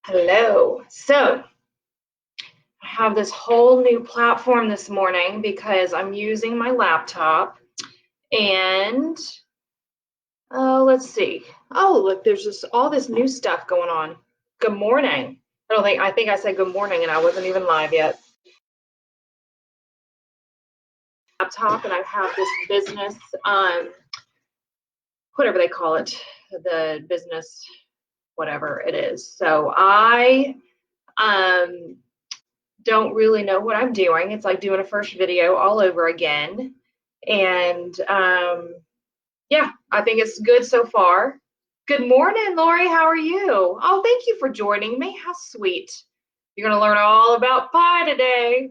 Hello. So I have this whole new platform this morning because I'm using my laptop and let's see. Oh, look, there's just all this new stuff going on. Good morning. I think I said good morning and I wasn't even live yet. Laptop and I have this business, whatever they call it, the business, whatever it is. So I um don't really know what I'm doing. It's like doing a first video all over again. And yeah, I think it's good so far. Good morning, Lori. How are you? Oh, thank you for joining me. How sweet. You're going to learn all about pie today.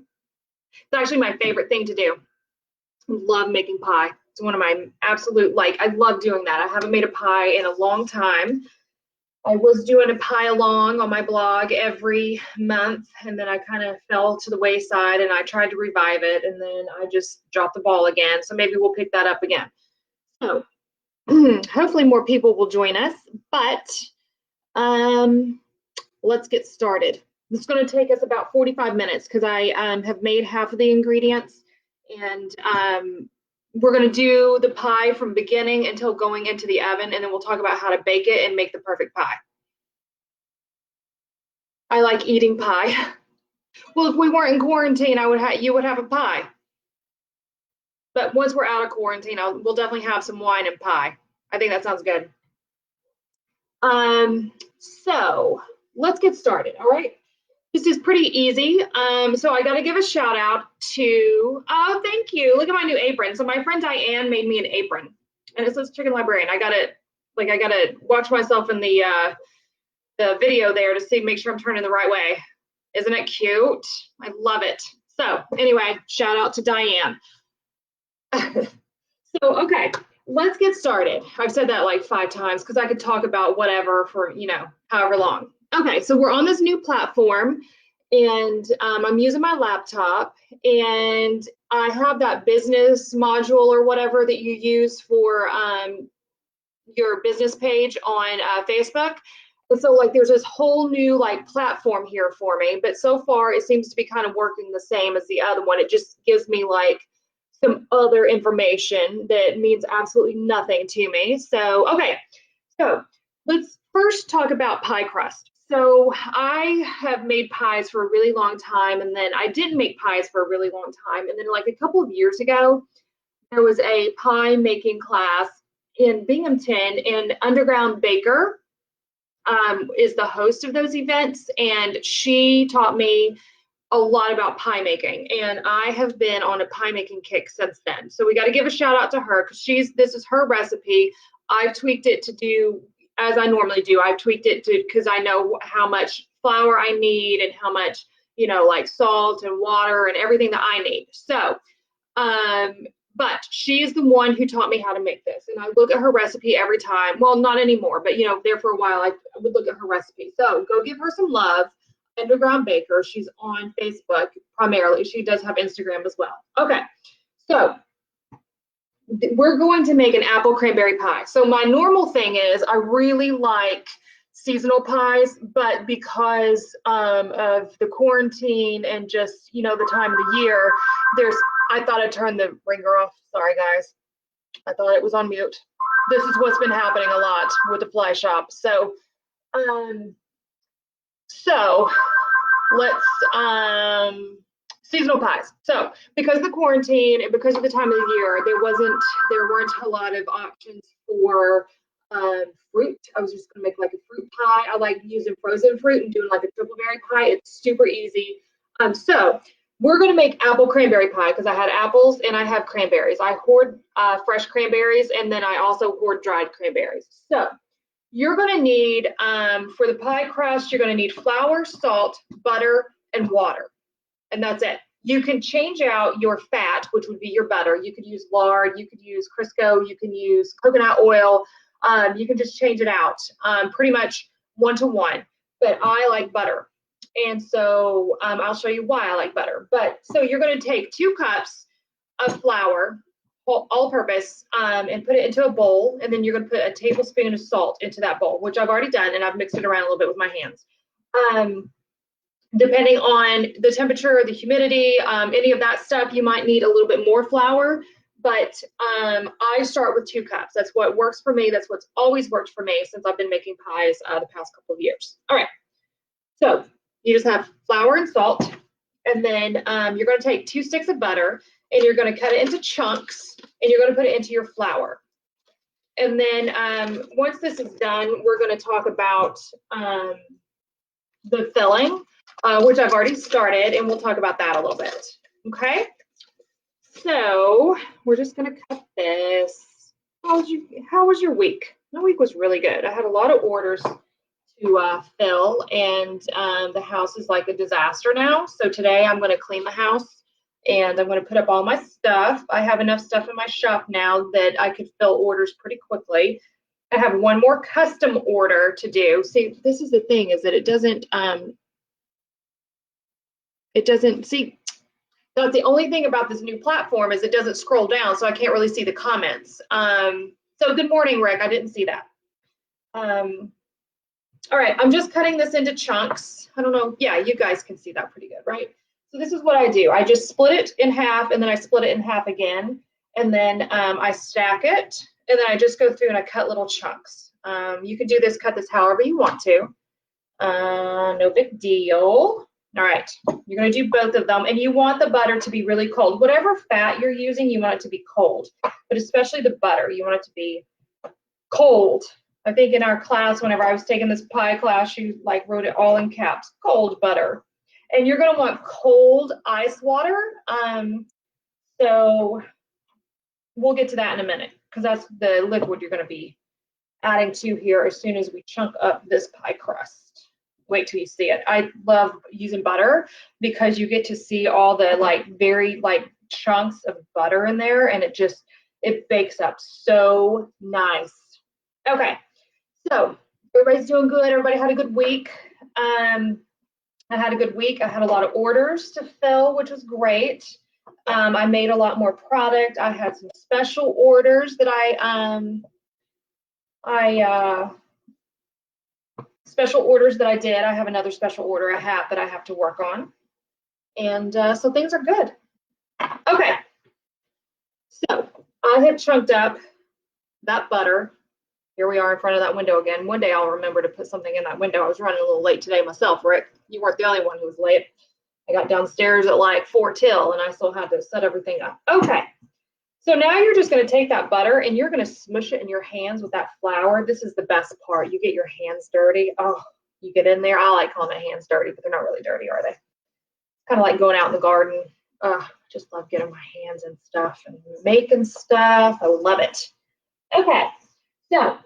It's actually my favorite thing to do. I love making pie. It's one of my absolute, I love doing that. I haven't made a pie in a long time. I was doing a pie along on my blog every month, and then I kind of fell to the wayside and I tried to revive it, and then I just dropped the ball again. So maybe we'll pick that up again. So hopefully more people will join us, but let's get started. It's going to take us about 45 minutes because I have made half of the ingredients, and we're going to do the pie from beginning until going into the oven, and then we'll talk about how to bake it and make the perfect pie. I like eating pie. Well, if we weren't in quarantine, you would have a pie. But once we're out of quarantine, we'll definitely have some wine and pie. I think that sounds good. So let's get started. All right. This is pretty easy. So I got to give a shout out to, oh, thank you. Look at my new apron. So my friend Diane made me an apron, and it says Chicken Librarian. I gotta watch myself in the video there to make sure I'm turning the right way. Isn't it cute? I love it. So anyway, shout out to Diane. So, okay, let's get started. I've said that like 5 times because I could talk about whatever for, however long. Okay, so we're on this new platform, and I'm using my laptop, and I have that business module or whatever that you use for your business page on Facebook. And so there's this whole new platform here for me, but so far it seems to be kind of working the same as the other one. It just gives me some other information that means absolutely nothing to me. So, okay, so let's first talk about pie crust. So I have made pies for a really long time, and then I didn't make pies for a really long time. And then a couple of years ago, there was a pie making class in Binghamton, and Underground Baker is the host of those events, and she taught me a lot about pie making, and I have been on a pie making kick since then. So we got to give a shout out to her because this is her recipe. I've tweaked it to do as I normally do. I've tweaked it to because I know how much flour I need and how much salt and water and everything that I need. So but she's the one who taught me how to make this, and I look at her recipe every time. Well, not anymore, but there for a while I would look at her recipe. So go give her some love. Underground Baker. She's on Facebook primarily. She does have Instagram as well. Okay, so we're going to make an apple cranberry pie. So my normal thing is I really like seasonal pies, but because of the quarantine and just the time of the year, I thought I'd turn the ringer off. Sorry guys, I thought it was on mute. This is what's been happening a lot with the fly shop. So let's seasonal pies. So because of the quarantine and because of the time of the year, there weren't a lot of options for fruit. I was just gonna make a fruit pie. I like using frozen fruit and doing a triple berry pie. It's super easy. So we're gonna make apple cranberry pie because I had apples and I have cranberries. I hoard fresh cranberries, and then I also hoard dried cranberries. So you're going to need, for the pie crust, you're going to need flour, salt, butter, and water. And that's it. You can change out your fat, which would be your butter. You could use lard, you could use Crisco, you can use coconut oil. You can just change it out pretty much 1-to-1. But I like butter. And so I'll show you why I like butter. But so you're going to take 2 cups of flour, all-purpose, and put it into a bowl, and then you're going to put a tablespoon of salt into that bowl, which I've already done, and I've mixed it around a little bit with my hands. Depending on the temperature, the humidity, any of that stuff, you might need a little bit more flour. But I start with 2 cups. That's what works for me. That's what's always worked for me since I've been making pies the past couple of years. All right. So you just have flour and salt. And then you're going to take 2 sticks of butter and you're going to cut it into chunks and you're going to put it into your flour. And then once this is done, we're going to talk about the filling, which I've already started, and we'll talk about that a little bit. Okay. So we're just going to cut this. How was your week? My week was really good. I had a lot of orders to fill, and the house is like a disaster now. So today I'm going to clean the house and I'm going to put up all my stuff. I have enough stuff in my shop now that I could fill orders pretty quickly. I have one more custom order to do. See, this is the thing, is that it doesn't see. That's the only thing about this new platform, is it doesn't scroll down, so I can't really see the comments. So good morning, Rick. I didn't see that. All right, I'm just cutting this into chunks. I don't know. Yeah, you guys can see that pretty good, right? So this is what I do. I just split it in half, and then I split it in half again, and then I stack it, and then I just go through and I cut little chunks. You can do this, cut this however you want to. No big deal. All right, you're going to do both of them, and you want the butter to be really cold. Whatever fat you're using, you want it to be cold, but especially the butter, you want it to be cold. I think in our class, whenever I was taking this pie class, she like wrote it all in caps, cold butter. And you're going to want cold ice water. So we'll get to that in a minute, because that's the liquid you're going to be adding to here as soon as we chunk up this pie crust. Wait till you see it. I love using butter because you get to see all the like very like chunks of butter in there, and it bakes up so nice. Okay, so everybody's doing good. Everybody had a good week. I had a good week. I had a lot of orders to fill, which was great. I made a lot more product. I had some special orders that special orders that I did. I have another special order I have that I have to work on. And so things are good. Okay. So I have chunked up that butter. Here we are in front of that window again. One day I'll remember to put something in that window. I was running a little late today myself, Rick. You weren't the only one who was late. I got downstairs at like 4 till and I still had to set everything up. Okay. So now you're just going to take that butter and you're going to smush it in your hands with that flour. This is the best part. You get your hands dirty. Oh, you get in there. I like calling my hands dirty, but they're not really dirty, are they? Kind of like going out in the garden. Just love getting my hands in stuff and making stuff. I love it. Okay. So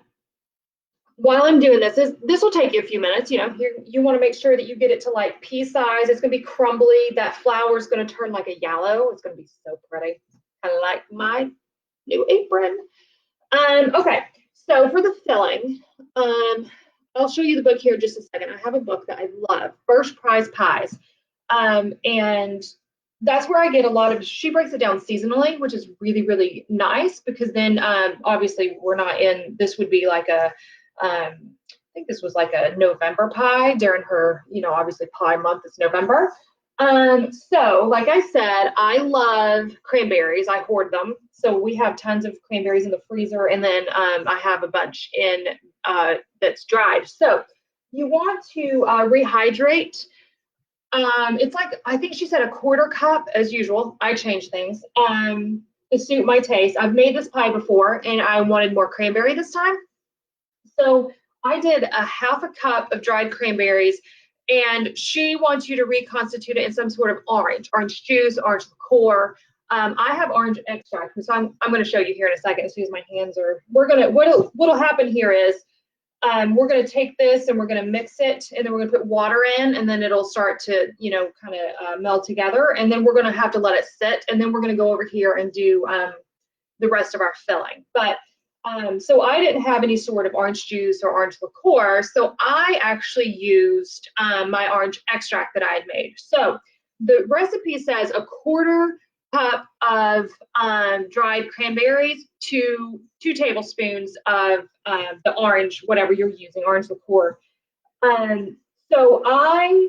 while I'm doing this will take you a few minutes. You know, you want to make sure that you get it to like pea size. It's going to be crumbly. That flour is going to turn like a yellow. It's going to be so pretty. Kind of like my new apron. Okay, so for the filling, I'll show you the book here in just a second. I have a book that I love, First Prize Pies. And that's where I get a lot of, she breaks it down seasonally, which is really, really nice, because then obviously we're not in, this would be like a, I think this was like a November pie during her, you know, obviously pie month is November. So like I said, I love cranberries. I hoard them. So we have tons of cranberries in the freezer, and then I have a bunch in that's dried. So you want to rehydrate. It's like, I think she said a 1/4 cup as usual. I change things to suit my taste. I've made this pie before and I wanted more cranberry this time. So I did a 1/2 cup of dried cranberries, and she wants you to reconstitute it in some sort of orange juice, orange liqueur. I have orange extract, so I'm going to show you here in a second as soon as my hands are, what'll happen here is we're going to take this and we're going to mix it, and then we're going to put water in, and then it'll start to, you know, kind of meld together, and then we're going to have to let it sit, and then we're going to go over here and do the rest of our filling. But so I didn't have any sort of orange juice or orange liqueur, so I actually used my orange extract that I had made. So the recipe says a 1/4 cup of dried cranberries, 2 tablespoons of the orange, whatever you're using, orange liqueur. So I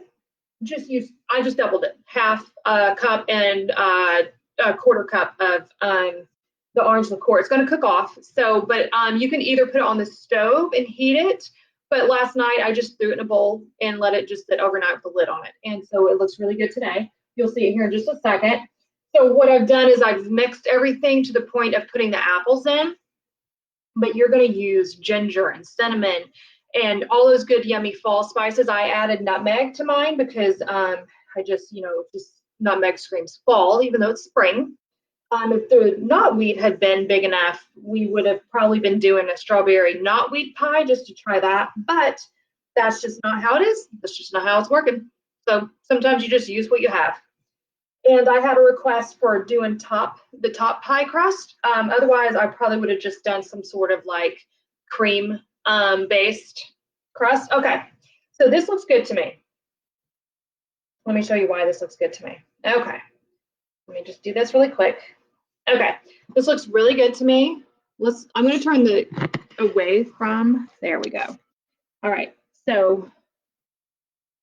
just doubled it, half a cup and a quarter cup of the orange liqueur. It's going to cook off. So, but you can either put it on the stove and heat it. But last night I just threw it in a bowl and let it just sit overnight with the lid on it. And so it looks really good today. You'll see it here in just a second. So what I've done is I've mixed everything to the point of putting the apples in, but you're going to use ginger and cinnamon and all those good yummy fall spices. I added nutmeg to mine because I just, just nutmeg screams fall, even though it's spring. If the knotweed had been big enough, we would have probably been doing a strawberry knotweed pie just to try that, but that's just not how it is. That's just not how it's working. So sometimes you just use what you have. And I had a request for doing the top pie crust. Otherwise, I probably would have just done some sort of like cream based crust. Okay, so this looks good to me. Let me show you why this looks good to me. Okay, let me just do this really quick. Okay, this looks really good to me. I'm going to turn the away from, there we go. All right, so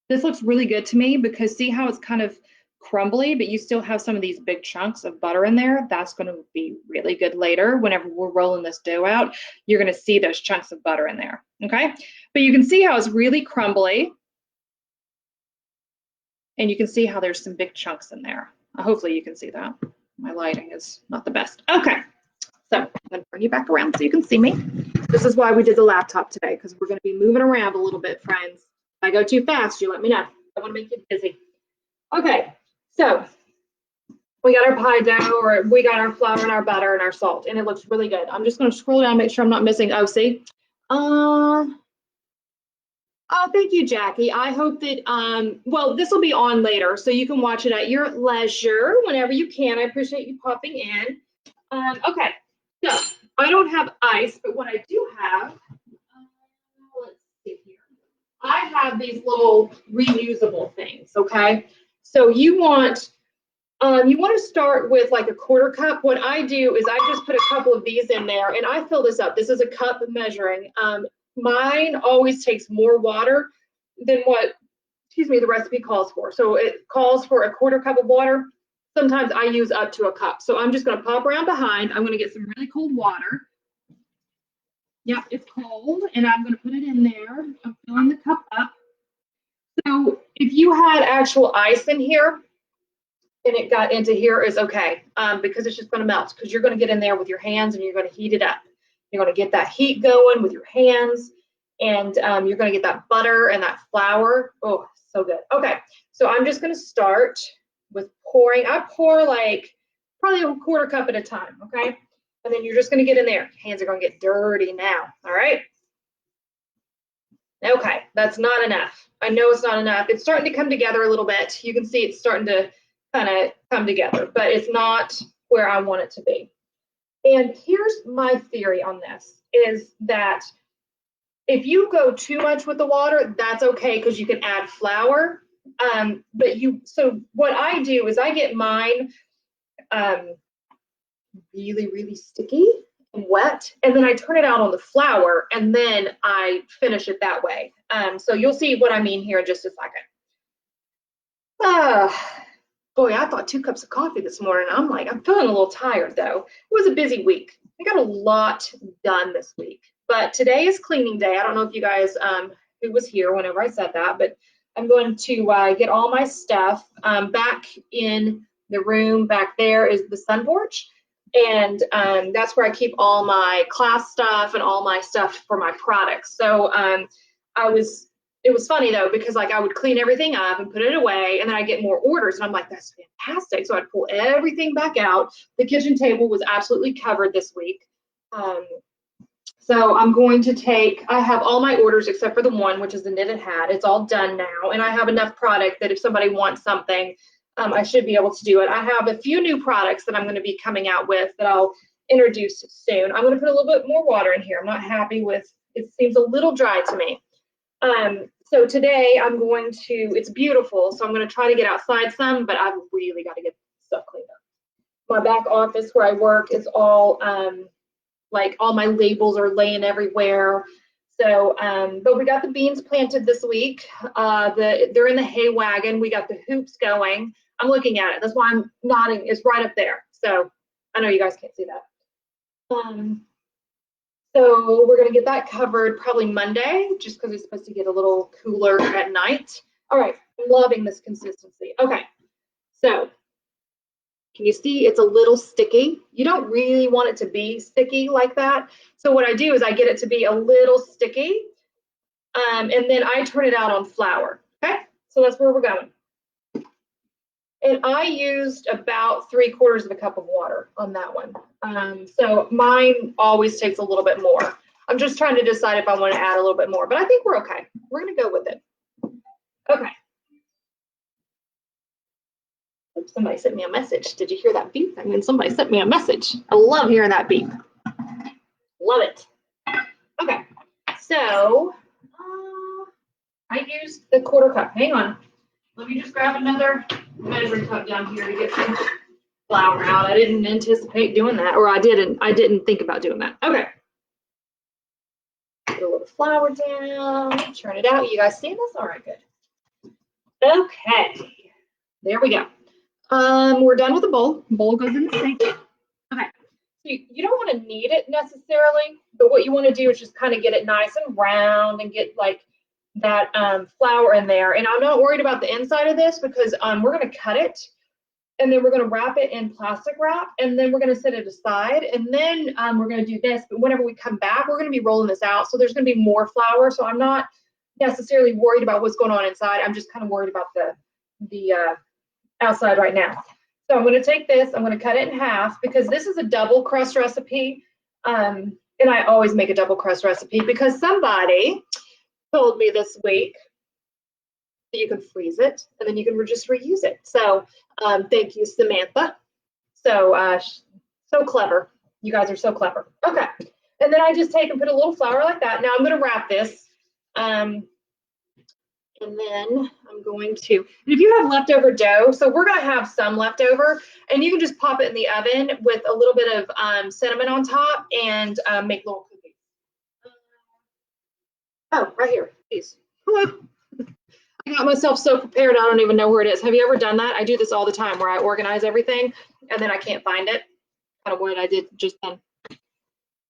this looks really good to me because see how it's kind of crumbly, but you still have some of these big chunks of butter in there. That's going to be really good later. Whenever we're rolling this dough out, you're going to see those chunks of butter in there. Okay, but you can see how it's really crumbly, and you can see how there's some big chunks in there. Hopefully you can see that. My lighting is not the best. Okay, so I'm going to turn you back around so you can see me. This is why we did the laptop today, because we're going to be moving around a little bit, friends. If I go too fast, you let me know. I want to make you busy. Okay, so we got our pie dough, or we got our flour and our butter and our salt, and it looks really good. I'm just going to scroll down, make sure I'm not missing. Oh, see? Oh, thank you, Jackie. I hope that, well, this will be on later, so you can watch it at your leisure whenever you can. I appreciate you popping in. Okay, so I don't have ice, but what I do have, let's see here. I have these little reusable things, okay? So you want to start with like a quarter cup. What I do is I just put a couple of these in there and I fill this up. This is a cup measuring. Mine always takes more water than what, the recipe calls for. So it calls for a quarter cup of water. Sometimes I use up to a cup. So I'm just going to pop around behind. I'm going to get some really cold water. Yep, it's cold, and I'm going to put it in there. I'm filling the cup up. So if you had actual ice in here and it got into here, is okay, because it's just going to melt, because you're going to get in there with your hands and you're going to heat it up. You're going to get that heat going with your hands, and you're going to get that butter and that flour. Oh, so good. Okay, so I'm just going to start with pouring. I pour like probably a quarter cup at a time, okay? And then you're just going to get in there. Hands are going to get dirty now, all right? Okay, that's not enough. I know it's not enough. It's starting to come together a little bit. You can see it's starting to kind of come together, but it's not where I want it to be. And here's my theory on this, is that if you go too much with the water, that's okay, because you can add flour. So what I do is I get mine really, really sticky and wet, and then I turn it out on the flour, and then I finish it that way. So you'll see what I mean here in just a second. Boy, I thought 2 cups of coffee this morning. I'm feeling a little tired though. It was a busy week. I got a lot done this week, but today is cleaning day. I don't know if you guys who was here whenever I said that, but I'm going to get all my stuff back in the room. Back there is the sun porch, and that's where I keep all my class stuff and all my stuff for my products. So it was funny though, because like I would clean everything up and put it away, and then I get more orders, and I'm like, that's fantastic. So I'd pull everything back out. The kitchen table was absolutely covered this week. So I'm going to I have all my orders except for the one, which is the knitted hat. It's all done now, and I have enough product that if somebody wants something, I should be able to do it. I have a few new products that I'm going to be coming out with that I'll introduce soon. I'm going to put a little bit more water in here. I'm not happy with, it seems a little dry to me. So today I'm going to, it's beautiful, so I'm going to try to get outside some, but I've really got to get stuff cleaned up. My back office where I work is all, like all my labels are laying everywhere. So, but we got the beans planted this week. They're in the hay wagon. We got the hoops going. I'm looking at it. That's why I'm nodding. It's right up there. So I know you guys can't see that. So we're gonna get that covered probably Monday, just because it's supposed to get a little cooler at night. All right, I'm loving this consistency. Okay, so can you see it's a little sticky? You don't really want it to be sticky like that. So what I do is I get it to be a little sticky, and then I turn it out on flour. Okay, so that's where we're going. And I used about 3/4 of a cup of water on that one. So mine always takes a little bit more. I'm just trying to decide if I want to add a little bit more, but I think we're okay. We're gonna go with it. Okay. Oops, somebody sent me a message. Did you hear that beep? I mean, somebody sent me a message. I love hearing that beep. Love it. Okay, so I used the 1/4 cup. Hang on. Let me just grab another measuring cup down here to get some flour out. I didn't anticipate doing that, or I didn't think about doing that. Okay. Put a little flour down, turn it out. You guys seeing this? All right, good. Okay, there we go. We're done with the bowl. Bowl goes in the sink. Okay. So you don't want to knead it necessarily, but what you want to do is just kind of get it nice and round and get like that flour in there. And I'm not worried about the inside of this because we're going to cut it and then we're going to wrap it in plastic wrap and then we're going to set it aside and then we're going to do this. But whenever we come back, we're going to be rolling this out. So there's going to be more flour. So I'm not necessarily worried about what's going on inside. I'm just kind of worried about the outside right now. So I'm going to take this, I'm going to cut it in half because this is a double crust recipe. And I always make a double crust recipe because somebody told me this week that you can freeze it and then you can just reuse it. So thank you, Samantha. So so clever. You guys are so clever. Okay. And then I just take and put a little flour like that. Now I'm going to wrap this. And then I'm going to, if you have leftover dough, so we're going to have some leftover, and you can just pop it in the oven with a little bit of cinnamon on top and make little cookies. Oh, right here, please. I got myself so prepared, I don't even know where it is. Have you ever done that? I do this all the time where I organize everything and then I can't find it. Kind of what I did just then.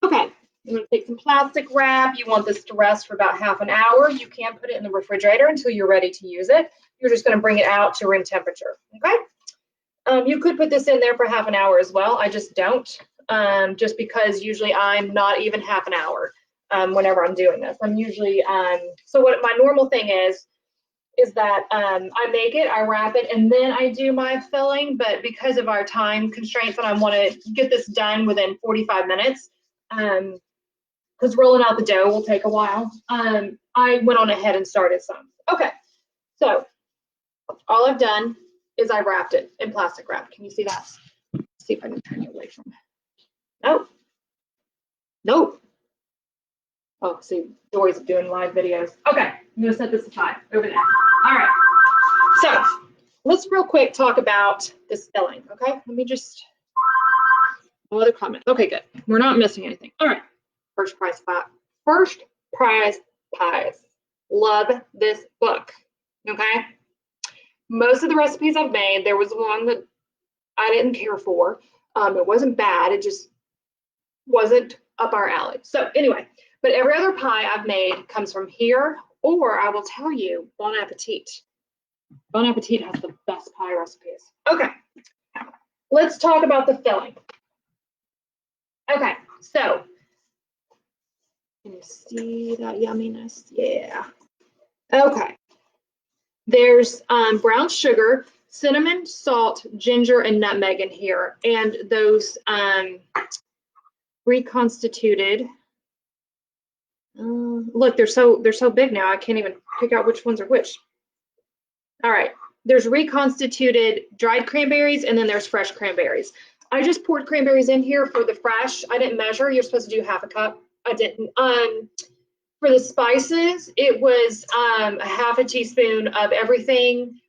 Okay. I'm going to take some plastic wrap. You want this to rest for about half an hour. You can put it in the refrigerator until you're ready to use it. You're just going to bring it out to room temperature. Okay. You could put this in there for half an hour as well. I just don't, just because usually I'm not even half an hour whenever I'm doing this. I'm usually, so what my normal thing is that I make it, I wrap it, and then I do my filling. But because of our time constraints and I want to get this done within 45 minutes, because rolling out the dough will take a while, I went on ahead and started some. Okay, so all I've done is I wrapped it in plastic wrap. Can you see that? Let's see if I can turn you away from it. Nope. Nope. Oh, see, joys of doing live videos. Okay, I'm gonna set this aside over there. All right, so let's real quick talk about this filling, okay? Let me just, no other comments. Okay, good. We're not missing anything. All right. First prize pies. Love this book. Okay. Most of the recipes I've made, there was one that I didn't care for. It wasn't bad. It just wasn't up our alley. So anyway, but every other pie I've made comes from here, or I will tell you, Bon Appetit. Bon Appetit has the best pie recipes. Okay. Let's talk about the filling. Okay. So can you see that yumminess? Yeah. Okay. There's brown sugar, cinnamon, salt, ginger, and nutmeg in here. And those reconstituted, look, they're so big now, I can't even pick out which ones are which. All right. There's reconstituted dried cranberries, and then there's fresh cranberries. I just poured cranberries in here for the fresh. I didn't measure. You're supposed to do half a cup. I didn't. For the spices, it was a half a teaspoon of everything,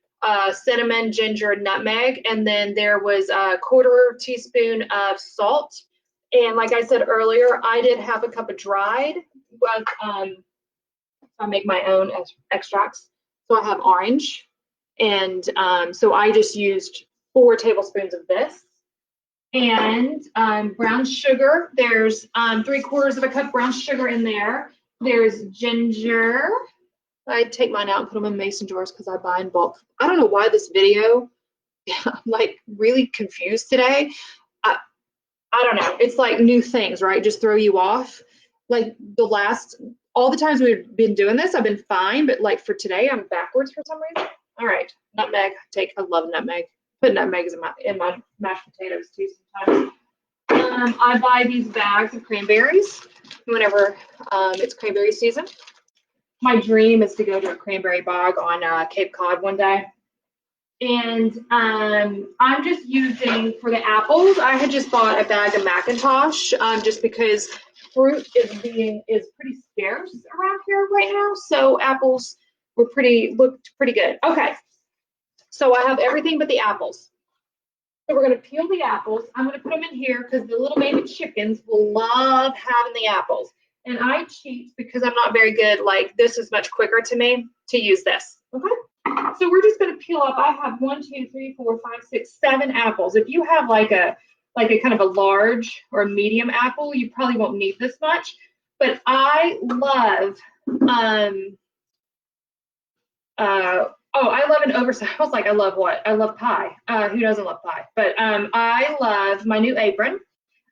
cinnamon, ginger, nutmeg, and then there was a 1/4 teaspoon of salt. And like I said earlier, I did half a cup of dried, I make my own extracts. So I have orange, and so I just used 4 tablespoons of this. And brown sugar, there's 3/4 of a cup brown sugar in there. There's ginger. I take mine out and put them in mason jars because I buy in bulk. I don't know why this video, I'm like really confused today. I don't know. It's like new things, right? Just throw you off. Like all the times we've been doing this, I've been fine, but like for today, I'm backwards for some reason. All right, nutmeg. I love nutmeg. Put nutmegs in my mashed potatoes too sometimes. I buy these bags of cranberries whenever it's cranberry season. My dream is to go to a cranberry bog on Cape Cod one day. And I'm just using, for the apples, I had just bought a bag of Macintosh just because fruit is pretty scarce around here right now. So apples looked pretty good. Okay, so I have everything but the apples. So we're gonna peel the apples. I'm gonna put them in here because the little baby chickens will love having the apples. And I cheat because I'm not very good, like this is much quicker to me to use this, okay? So we're just gonna peel up. I have 1, 2, 3, 4, 5, 6, 7 apples. If you have like a kind of a large or a medium apple, you probably won't need this much. But I love, I love an oversized, I was like, I love what? I love pie. Who doesn't love pie? But I love my new apron.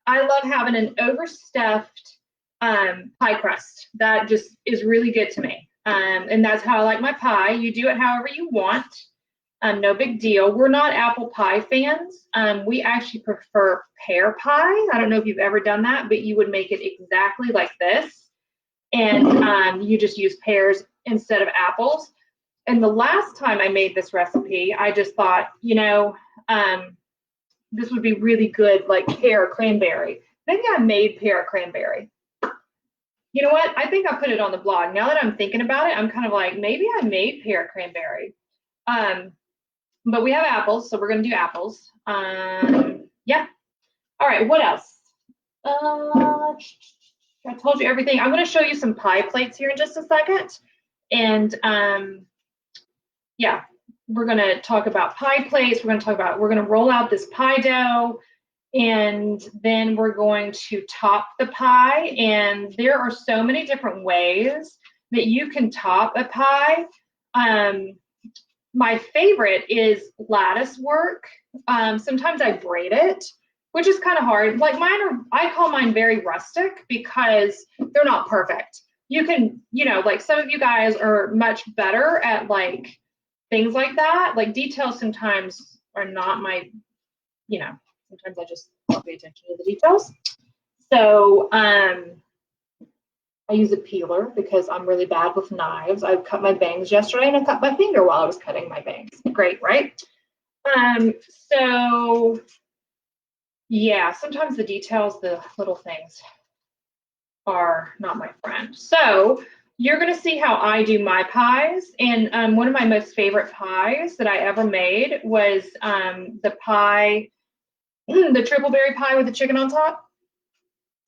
I love having an overstuffed pie crust. That just is really good to me. And that's how I like my pie. You do it however you want. No big deal. We're not apple pie fans. We actually prefer pear pie. I don't know if you've ever done that, but you would make it exactly like this. And you just use pears instead of apples. And the last time I made this recipe, I just thought, you know, this would be really good, like pear cranberry. Maybe I made pear cranberry. You know what? I think I put it on the blog. Now that I'm thinking about it, I'm kind of like, maybe I made pear cranberry. But we have apples, so we're going to do apples. Yeah. All right, what else? I told you everything. I'm going to show you some pie plates here in just a second. And yeah, we're going to talk about pie plates. We're going to roll out this pie dough. And then we're going to top the pie. And there are so many different ways that you can top a pie. My favorite is lattice work. Sometimes I braid it, which is kind of hard. Like I call mine very rustic because they're not perfect. You can, you know, like some of you guys are much better at like things like that. Like details sometimes are not my, you know, sometimes I just don't pay attention to the details. So I use a peeler because I'm really bad with knives. I cut my bangs yesterday and I cut my finger while I was cutting my bangs. Great, right? So yeah, sometimes the details, the little things are not my friend. So you're gonna see how I do my pies. And one of my most favorite pies that I ever made was the triple berry pie with the chicken on top.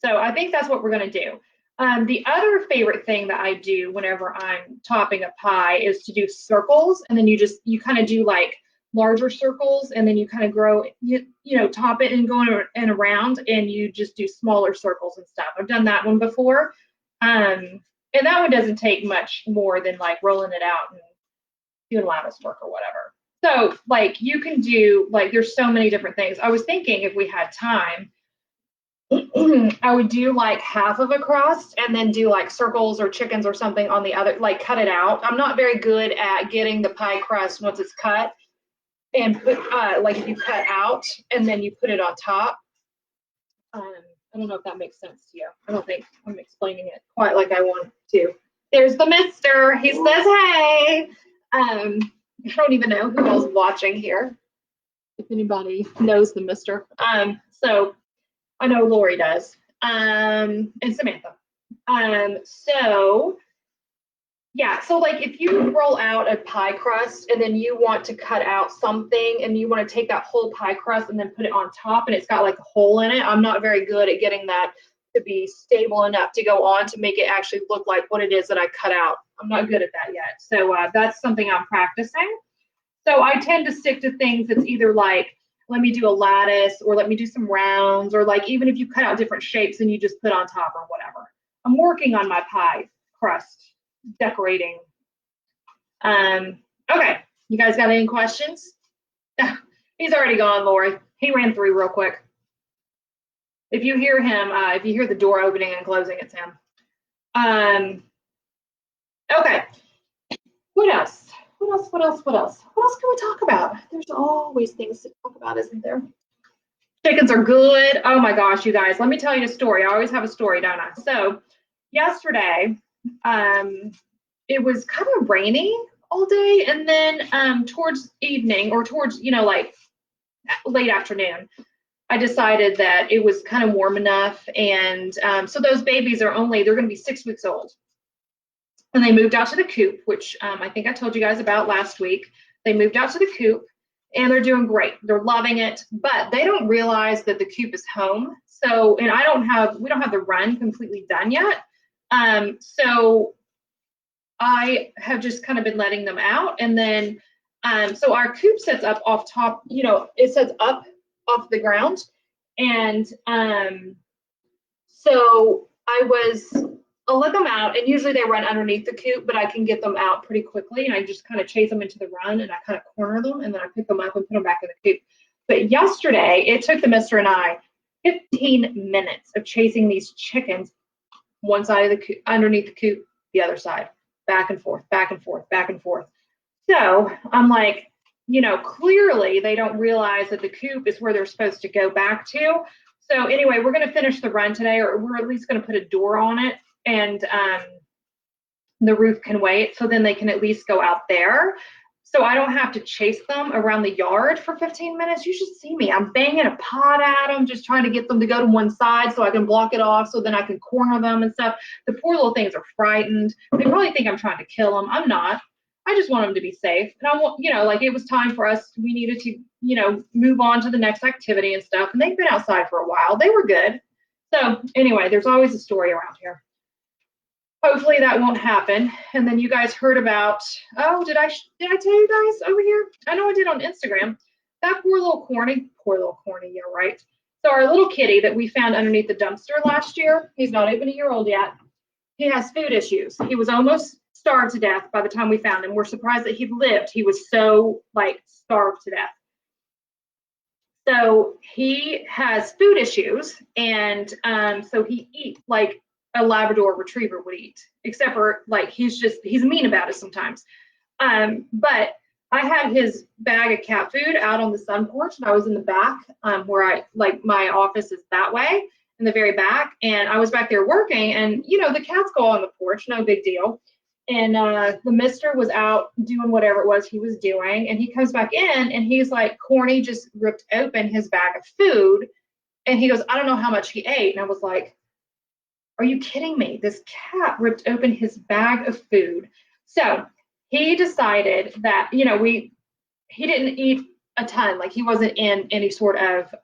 So I think that's what we're gonna do. The other favorite thing that I do whenever I'm topping a pie is to do circles, and then you kind of do like larger circles, and then you kind of grow, you know, top it and go and around, and you just do smaller circles and stuff. I've done that one before, and that one doesn't take much more than like rolling it out and doing lattice work or whatever. So like you can do, like there's so many different things. I was thinking if we had time, I would do like half of a crust and then do like circles or chickens or something on the other, like cut it out. I'm not very good at getting the pie crust once it's cut and put, like if you cut out and then you put it on top. I don't know if that makes sense to you. I don't think I'm explaining it quite like I want to. There's the mister. He says, hey. I don't even know who else is watching here. If anybody knows the mister. So I know Lori does, and Samantha. So yeah, so like if you roll out a pie crust and then you want to cut out something and you want to take that whole pie crust and then put it on top and it's got like a hole in it, I'm not very good at getting that to be stable enough to go on to make it actually look like what it is that I cut out. I'm not good at that yet. So that's something I'm practicing. So I tend to stick to things that's either like, let me do a lattice, or let me do some rounds, or like even if you cut out different shapes and you just put on top or whatever. I'm working on my pie crust decorating. Okay, you guys got any questions? He's already gone, Lori. He ran through real quick. If you hear him, if you hear the door opening and closing, it's him. Okay, what else? What else can we talk about? There's always things to talk about, isn't there? Chickens are good. Oh my gosh, you guys, let me tell you a story. I always have a story, don't I? So yesterday, it was kind of rainy all day, and then towards evening, or towards, like late afternoon, I decided that it was kind of warm enough, and so those babies they're going to be 6 weeks old. And they moved out to the coop, which I think I told you guys about last week. They moved out to the coop, and they're doing great. They're loving it, but they don't realize that the coop is home. So, and we don't have the run completely done yet. So I have just kind of been letting them out, and then so our coop sets up off top. It sets up off the ground, and so I'll let them out, and usually they run underneath the coop, but I can get them out pretty quickly, and I just kind of chase them into the run, and I kind of corner them, and then I pick them up and put them back in the coop. But yesterday, it took the mister and I 15 minutes of chasing these chickens, one side of the coop, underneath the coop, the other side, back and forth, back and forth, back and forth. So I'm like, clearly they don't realize that the coop is where they're supposed to go back to. So anyway, we're going to finish the run today, or we're at least going to put a door on it, and the roof can wait, so then they can at least go out there. So I don't have to chase them around the yard for 15 minutes. You should see me. I'm banging a pot at them, just trying to get them to go to one side so I can block it off, so then I can corner them and stuff. The poor little things are frightened. They probably think I'm trying to kill them. I'm not. I just want them to be safe. And I want, like it was time for us. We needed to, move on to the next activity and stuff. And they've been outside for a while. They were good. So anyway, there's always a story around here. Hopefully that won't happen. And then you guys heard about, did I tell you guys over here? I know I did on Instagram. That poor little corny, yeah, right. So our little kitty that we found underneath the dumpster last year, he's not even a year old yet. He has food issues. He was almost starved to death by the time we found him. We're surprised that he lived. He was so starved to death. So he has food issues, and so he eats like a Labrador retriever would eat, except for he's mean about it sometimes. But I had his bag of cat food out on the sun porch, and I was in the back where my office is that way in the very back, and I was back there working, and the cats go on the porch, no big deal. And the mister was out doing whatever it was he was doing, and he comes back in, and he's like, Corny just ripped open his bag of food, and he goes, I don't know how much he ate. And I was like, are you kidding me? This cat ripped open his bag of food. So he decided that, he didn't eat a ton, he wasn't in any sort of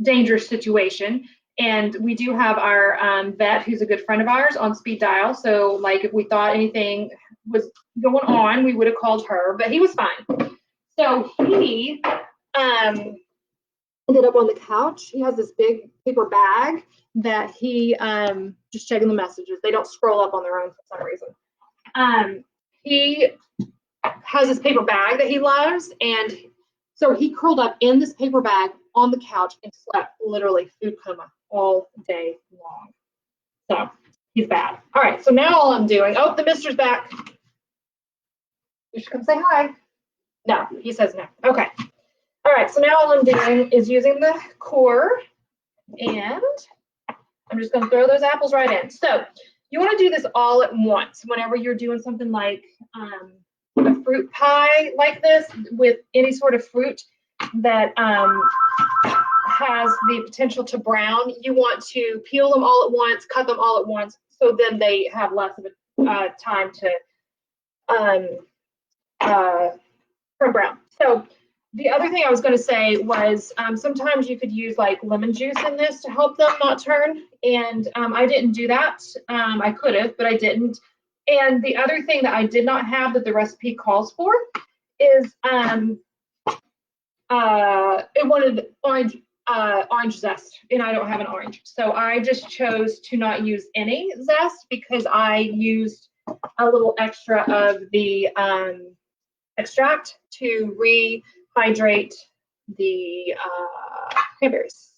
dangerous situation. And we do have our vet, who's a good friend of ours, on speed dial. So if we thought anything was going on, we would have called her, but he was fine. So he ended up on the couch. He has this big paper bag that he just checking the messages. They don't scroll up on their own for some reason. He has this paper bag that he loves, and so he curled up in this paper bag on the couch and slept literally food coma all day long. So he's bad. All right, so now all I'm doing, the mister's back. You should come say hi. No, he says no. Okay. All right, so now all I'm doing is using the core, and I'm just gonna throw those apples right in. So you wanna do this all at once whenever you're doing something like a fruit pie like this with any sort of fruit that has the potential to brown. You want to peel them all at once, cut them all at once, so then they have less of a time to turn brown. So the other thing I was going to say was sometimes you could use like lemon juice in this to help them not turn. And I didn't do that. I could have, but I didn't. And the other thing that I did not have that the recipe calls for is it wanted orange zest, and I don't have an orange. So I just chose to not use any zest because I used a little extra of the extract to rehydrate the cranberries.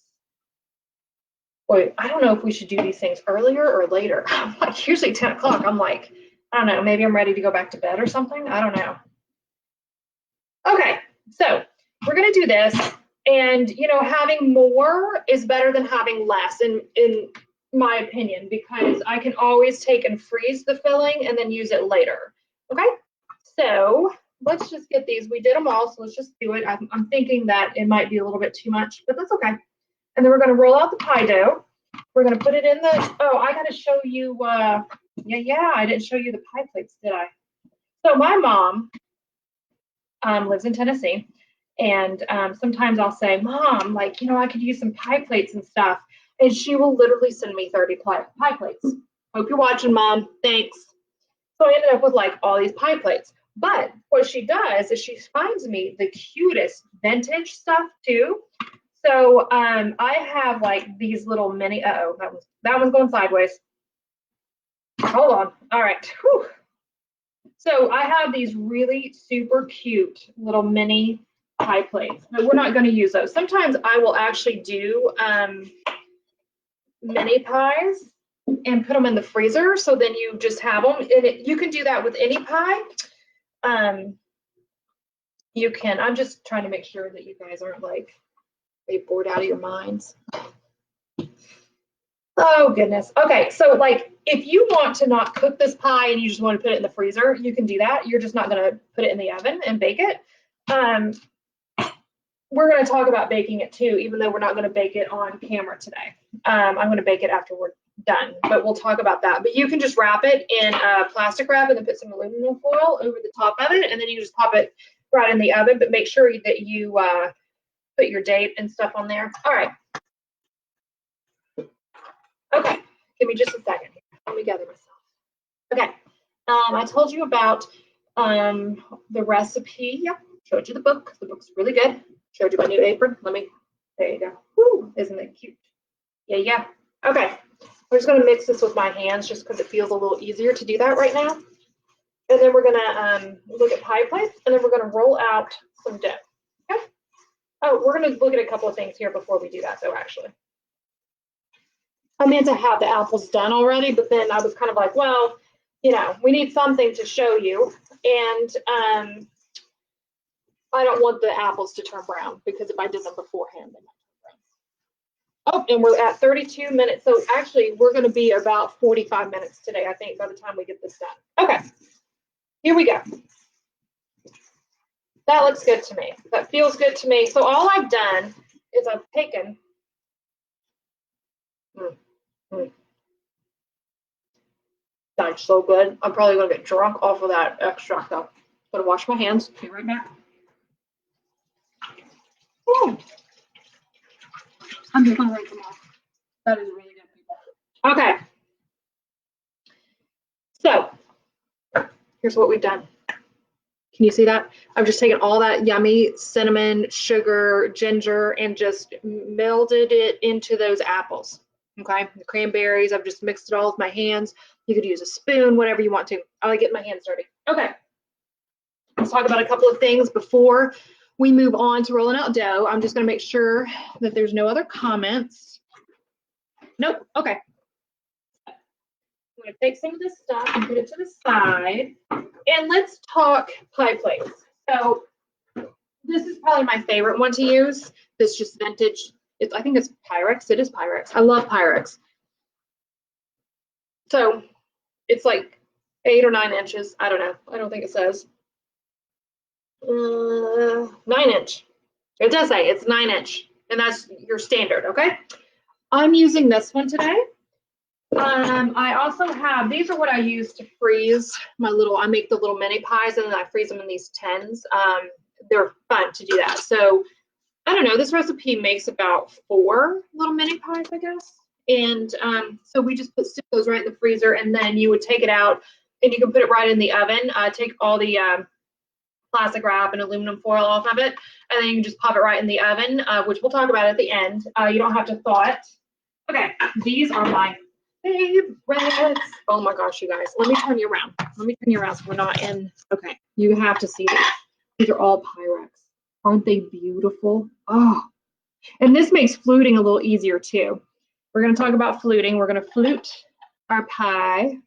Boy, I don't know if we should do these things earlier or later. Like usually 10 o'clock, I'm like, I don't know, maybe I'm ready to go back to bed or something. I don't know. Okay, so we're gonna do this, and you know, having more is better than having less in my opinion, because I can always take and freeze the filling and then use it later. Okay, so let's just get these. We did them all, so let's just do it. I'm thinking that it might be a little bit too much, but that's okay. And then we're going to roll out the pie dough. We're going to put it in the, oh, I got to show you, I didn't show you the pie plates, did I? So my mom lives in Tennessee, and sometimes I'll say, Mom, like, you know, I could use some pie plates and stuff. And she will literally send me 30 pie plates. Hope you're watching, Mom. Thanks. So I ended up with like all these pie plates. But what she does is she finds me the cutest vintage stuff too. So I have like these little mini, that one's going sideways. Hold on. All right. Whew. So I have these really super cute little mini pie plates, but we're not going to use those. Sometimes I will actually do mini pies and put them in the freezer, so then you just have them. And you can do that with any pie. You can. I'm just trying to make sure that you guys aren't like bored out of your minds. Oh goodness. Okay, so like if you want to not cook this pie and you just want to put it in the freezer, you can do that. You're just not going to put it in the oven and bake it. We're going to talk about baking it too, even though we're not going to bake it on camera today. I'm going to bake it after we're done, but we'll talk about that. But you can just wrap it in plastic wrap and then put some aluminum foil over the top of it, and then you just pop it right in the oven. But make sure that you put your date and stuff on there. All right. Okay, give me just a second here. Let me gather myself. Okay, I told you about the recipe. Yep, showed you the book. The book's really good. Showed you my new apron. There you go. Woo, isn't it cute? Yeah. Okay, we're just gonna mix this with my hands just because it feels a little easier to do that right now. And then we're gonna look at pie plates, and then we're gonna roll out some dough. Okay. Oh, we're gonna look at a couple of things here before we do that though, actually. I meant to have the apples done already, but then I was kind of like, well, you know, we need something to show you. And I don't want the apples to turn brown, because if I did them beforehand, they might turn brown. Oh, and we're at 32 minutes. So actually, we're going to be about 45 minutes today, I think, by the time we get this done. Okay, here we go. That looks good to me. That feels good to me. So all I've done is I've taken That's so good. I'm probably gonna get drunk off of that extract though. Gonna wash my hands. Be right back. Ooh. I'm just gonna rinse them off. That is really good, people. Okay. So here's what we've done. Can you see that? I've just taken all that yummy cinnamon, sugar, ginger, and just melded it into those apples. Okay, the cranberries, I've just mixed it all with my hands. You could use a spoon, whatever you want to. I like getting my hands dirty. Okay, let's talk about a couple of things before we move on to rolling out dough. I'm just gonna make sure that there's no other comments. Nope, okay. I'm gonna take some of this stuff and put it to the side. And let's talk pie plates. So this is probably my favorite one to use. This just vintage. I think it's Pyrex. It is Pyrex. I love Pyrex. So it's like 8 or 9 inches. I don't know. I don't think it says. 9 inch. It does say it's 9 inch, and that's your standard. Okay. I'm using this one today. I also have, these are what I use to freeze my little, I make the little mini pies and then I freeze them in these tins. they're fun to do that. So I don't know, this recipe makes about 4 little mini pies, I guess. And so we just stick those right in the freezer, and then you would take it out and you can put it right in the oven. Take all the plastic wrap and aluminum foil off of it, and then you can just pop it right in the oven, which we'll talk about at the end. You don't have to thaw it. Okay, these are my favorites. Oh my gosh, you guys. Let me turn you around. Let me turn you around so we're not in. Okay, you have to see these. These are all Pyrex. Aren't they beautiful? Oh, and this makes fluting a little easier too. We're going to talk about fluting. We're going to flute our pie.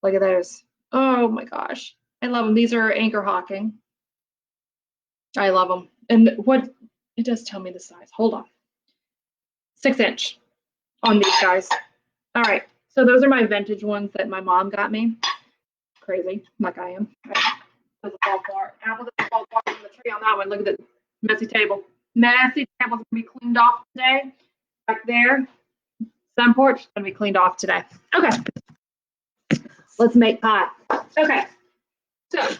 Look at those. Oh my gosh. I love them. These are Anchor Hocking. I love them. And what, it does tell me the size. Hold on. 6-inch on these guys. All right. So those are my vintage ones that my mom got me. Crazy, like I am. Okay. Doesn't fall apart. Apple doesn't fall apart from the tree on that one. Look at the messy table. Messy table's gonna be cleaned off today. Back there. Sun porch is gonna be cleaned off today. Okay. Let's make pie. Okay. So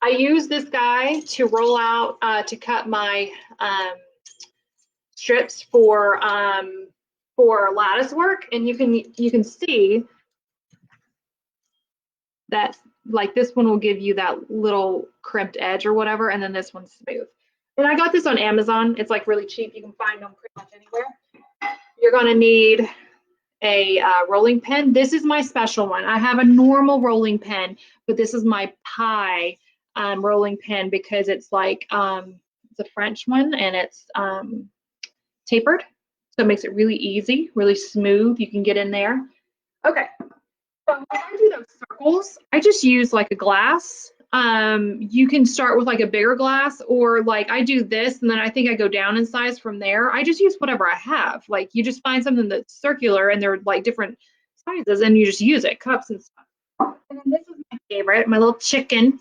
I use this guy to roll out to cut my strips for lattice work, and you can see that like this one will give you that little crimped edge or whatever, and then this one's smooth. And I got this on Amazon. It's like really cheap. You can find them pretty much anywhere. You're gonna need a rolling pin. This is my special one. I have a normal rolling pin, but this is my pie rolling pin because it's like it's a French one, and it's tapered, so it makes it really easy, really smooth. You can get in there. Okay, so when I do those circles, I just use like a glass. You can start with like a bigger glass, or like I do this, and then I think I go down in size from there. I just use whatever I have. Like you just find something that's circular and they're like different sizes, and you just use it, cups and stuff. And then this is my favorite, my little chicken.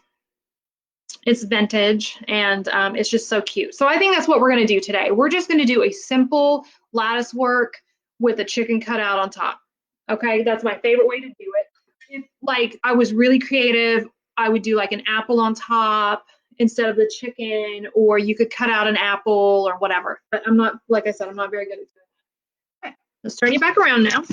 It's vintage, and it's just so cute. So I think that's what we're going to do today. We're just going to do a simple lattice work with a chicken cutout on top. Okay, that's my favorite way to do it. If like I was really creative, I would do like an apple on top instead of the chicken, or you could cut out an apple or whatever. But I'm not, like I said, I'm not very good at doing that. Okay, let's turn you back around now,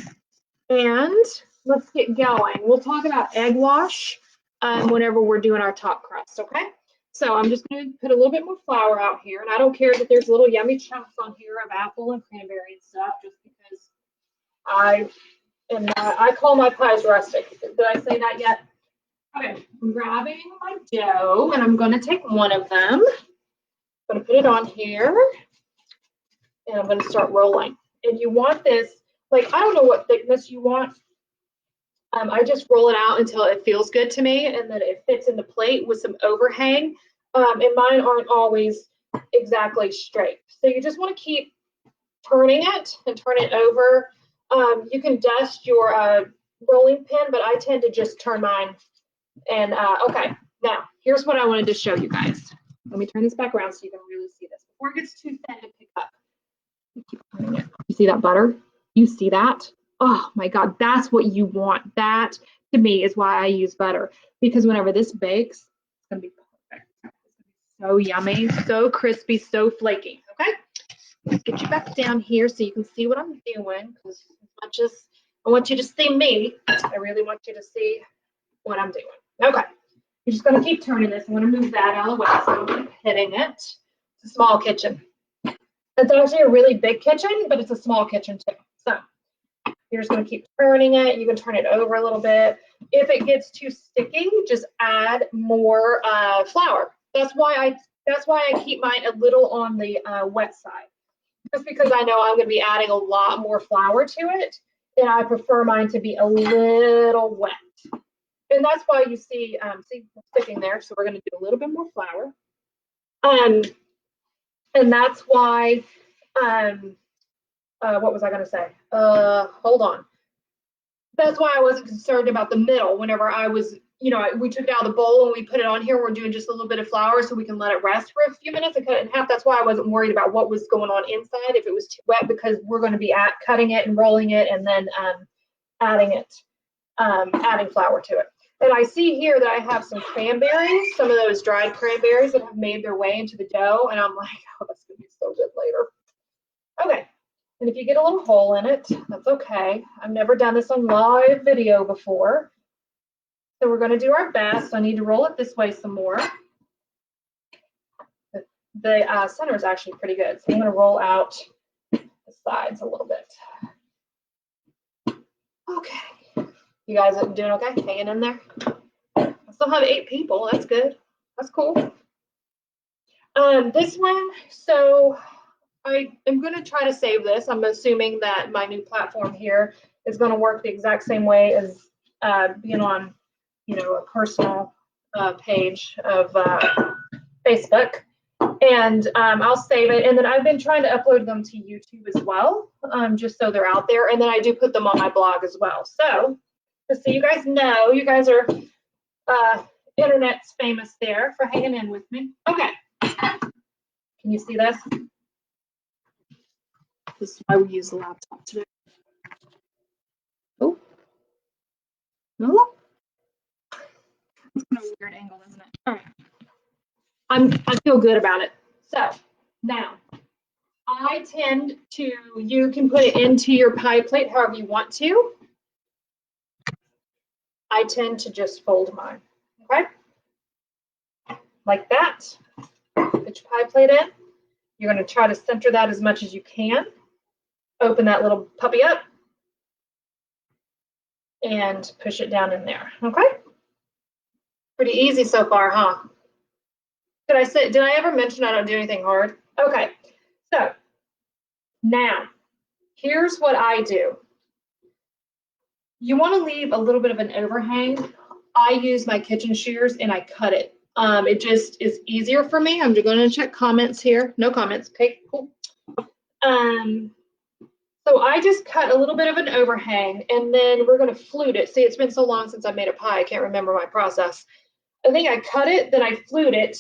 and let's get going. We'll talk about egg wash whenever we're doing our top crust, okay? So I'm just going to put a little bit more flour out here, and I don't care that there's little yummy chunks on here of apple and cranberry and stuff, just because I call my pies rustic. Did I say that yet? Okay, I'm grabbing my dough, and I'm going to take one of them. I'm going to put it on here, and I'm going to start rolling. And you want this, like, I don't know what thickness you want. I just roll it out until it feels good to me, and then it fits in the plate with some overhang. And mine aren't always exactly straight. So you just want to keep turning it and turn it over. You can dust your rolling pin, but I tend to just turn mine. And okay, now here's what I wanted to show you guys. Let me turn this back around so you can really see this before it gets too thin to pick up. Keep turning it. You see that butter? You see that? Oh my God, that's what you want. That to me is why I use butter, because whenever this bakes, it's gonna be perfect. It's gonna be so yummy, so crispy, so flaky. Okay, let's get you back down here so you can see what I'm doing. Because as much as I want you to see me, I really want you to see what I'm doing. Okay, you're just gonna keep turning this. I'm gonna move that out of the way so I'm not hitting it. It's a small kitchen. It's actually a really big kitchen, but it's a small kitchen too. So you're just going to keep turning it. You can turn it over a little bit. If it gets too sticky, just add more flour. That's why I keep mine a little on the wet side, just because I know I'm going to be adding a lot more flour to it, and I prefer mine to be a little wet. And that's why you see sticking there. So we're going to do a little bit more flour, and that's why. What was I going to say? Hold on. That's why I wasn't concerned about the middle. Whenever I was, we took it out of the bowl and we put it on here, we're doing just a little bit of flour so we can let it rest for a few minutes and cut it in half. That's why I wasn't worried about what was going on inside if it was too wet, because we're going to be cutting it and rolling it and then adding flour to it. And I see here that I have some cranberries, some of those dried cranberries that have made their way into the dough. And I'm like, oh, that's going to be so good later. Okay. And if you get a little hole in it, that's okay. I've never done this on live video before. So we're going to do our best. I need to roll it this way some more. The center is actually pretty good. So I'm going to roll out the sides a little bit. Okay. You guys are doing okay? Hanging in there? I still have 8 people. That's good. That's cool. This one, so I am going to try to save this. I'm assuming that my new platform here is going to work the exact same way as being on, you know, a personal page of Facebook. And I'll save it. And then I've been trying to upload them to YouTube as well, just so they're out there. And then I do put them on my blog as well. So just so you guys know, you guys are internet's famous there for hanging in with me. Okay. Can you see this? This is why we use the laptop today. Oh. No. It's kind of a weird angle, isn't it? All right. I feel good about it. So now I tend to, you can put it into your pie plate however you want to. I tend to just fold mine, okay? Like that. Put your pie plate in. You're going to try to center that as much as you can. Open that little puppy up and push it down in there, okay? Pretty easy so far, huh? Did I ever mention I don't do anything hard? Okay, so now here's what I do. You want to leave a little bit of an overhang. I use my kitchen shears and I cut it. It just is easier for me. I'm just going to check comments here. No comments. Okay, cool. So I just cut a little bit of an overhang and then we're going to flute it. See, it's been so long since I made a pie. I can't remember my process. I think I cut it, then I flute it,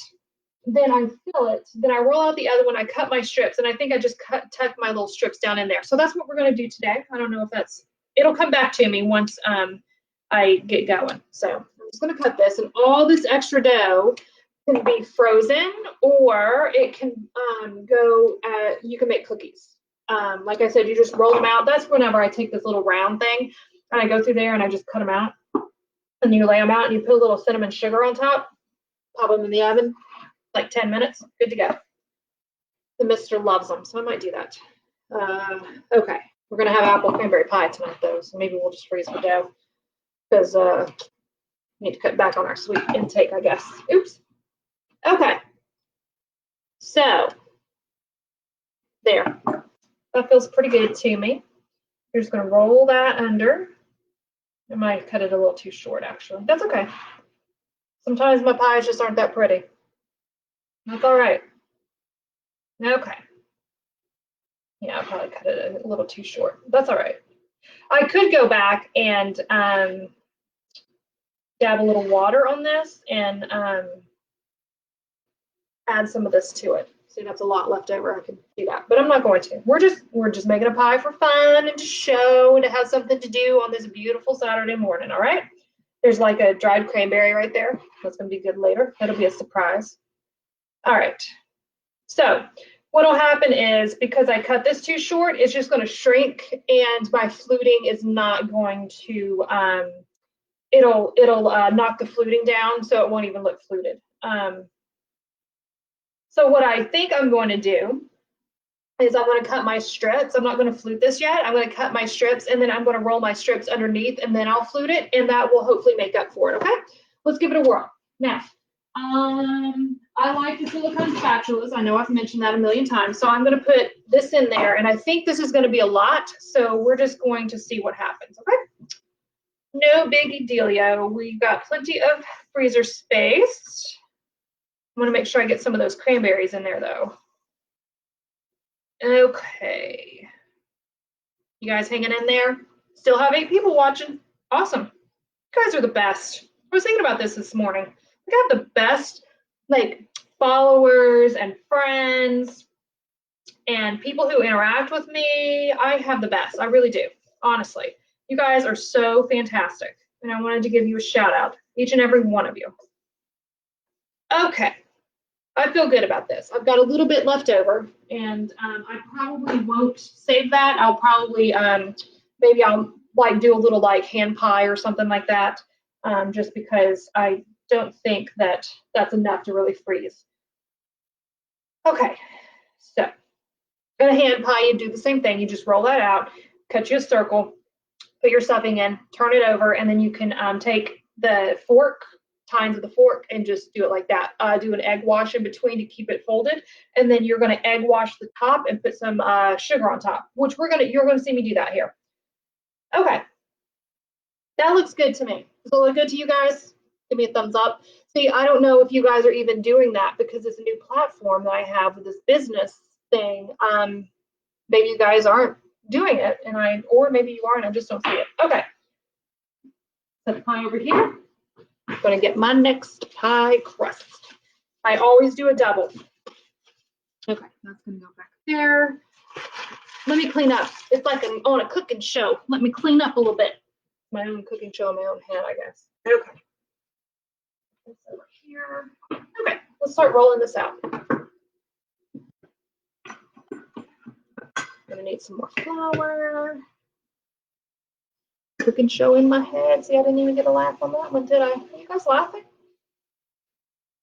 then I fill it, then I roll out the other one, I cut my strips, and I think I just tuck my little strips down in there. So that's what we're going to do today. I don't know if it'll come back to me once I get going. So I'm just going to cut this, and all this extra dough can be frozen, or it can you can make cookies. Like I said, you just roll them out. That's whenever I take this little round thing, and I go through there and I just cut them out. And you lay them out and you put a little cinnamon sugar on top, pop them in the oven, like 10 minutes, good to go. The mister loves them, so I might do that. Okay, we're gonna have apple cranberry pie tonight though, so maybe we'll just freeze the dough because we need to cut back on our sweet intake, I guess. Oops. Okay, so there, that feels pretty good to me. You're just gonna roll that under. I might cut it a little too short, actually. That's okay. Sometimes my pies just aren't that pretty. That's all right. Okay. Yeah, I probably cut it a little too short. That's all right. I could go back and dab a little water on this and add some of this to it. See, that's a lot left over. I can do that, but I'm not going to. We're just making a pie for fun and to show and to have something to do on this beautiful Saturday morning. All right. There's like a dried cranberry right there. That's gonna be good later. That'll be a surprise. All right. So what'll happen is because I cut this too short, it's just going to shrink, and my fluting is not going to. It'll knock the fluting down, so it won't even look fluted. So what I think I'm going to do is I'm going to cut my strips. I'm not going to flute this yet. I'm going to cut my strips, and then I'm going to roll my strips underneath, and then I'll flute it, and that will hopefully make up for it. Okay, let's give it a whirl. Now, I like the silicone spatulas. I know I've mentioned that a million times. So I'm going to put this in there, and I think this is going to be a lot. So we're just going to see what happens. Okay. No biggie dealio. We've got plenty of freezer space. I'm going to make sure I get some of those cranberries in there, though. Okay. You guys hanging in there? Still have 8 people watching. Awesome. You guys are the best. I was thinking about this morning. I have the best like followers and friends and people who interact with me. I have the best. I really do. Honestly, you guys are so fantastic, and I wanted to give you a shout out. each and every one of you. Okay, I feel good about this. I've got a little bit left over, and I probably won't save that. I'll probably, maybe I'll like do a little like hand pie or something like that, just because I don't think that that's enough to really freeze. Okay, so in a hand pie, you do the same thing. You just roll that out, cut you a circle, put your stuffing in, turn it over, and then you can take the fork, tines of the fork, and just do it like that. Do an egg wash in between to keep it folded, and then you're going to egg wash the top and put some sugar on top, which you're going to see me do that here. Okay, that looks good to me. Does it look good to you guys? Give me a thumbs up. See, I don't know if you guys are even doing that because it's a new platform that I have with this business thing. Maybe you guys aren't doing it, or maybe you are and I just don't see it. Okay, set the pie over here. I'm gonna get my next pie crust. I always do a double. Okay, that's gonna go back there. Let me clean up. It's like I'm on a cooking show. Let me clean up a little bit. My own cooking show in my own head, I guess. Okay. This over here. Okay, let's start rolling this out. I'm gonna need some more flour. Cooking show in my head. See, I didn't even get a laugh on that one, did I? Are you guys laughing?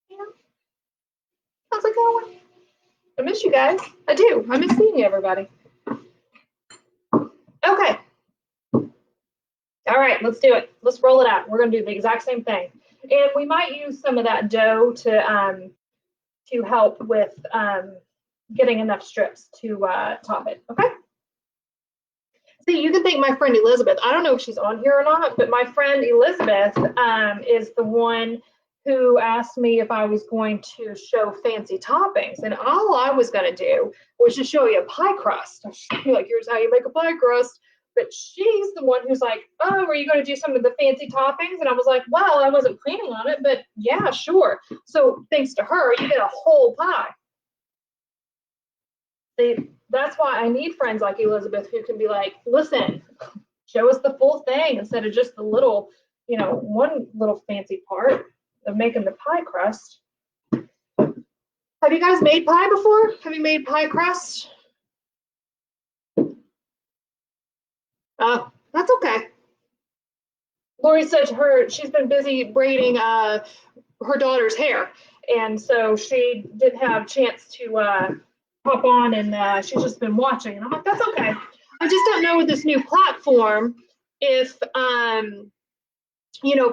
Yeah. How's it going? I miss you guys. I do. I miss seeing you, everybody. Okay. All right, let's do it. Let's roll it out. We're gonna do the exact same thing. And we might use some of that dough to help with getting enough strips to top it, okay? See, you can thank my friend Elizabeth. I don't know if she's on here or not, but my friend Elizabeth is the one who asked me if I was going to show fancy toppings. And all I was going to do was just show you a pie crust. Like, here's how you make a pie crust. But she's the one who's like, oh, are you going to do some of the fancy toppings? And I was like, well, I wasn't planning on it, but yeah, sure. So thanks to her, you get a whole pie. See, that's why I need friends like Elizabeth who can be like, listen, show us the full thing instead of just the little, one little fancy part of making the pie crust. Have you guys made pie before? Have you made pie crust? That's okay. Lori said she's been busy braiding her daughter's hair, and so she didn't have a chance to hop on, and she's just been watching. And I'm like, that's okay. I just don't know with this new platform if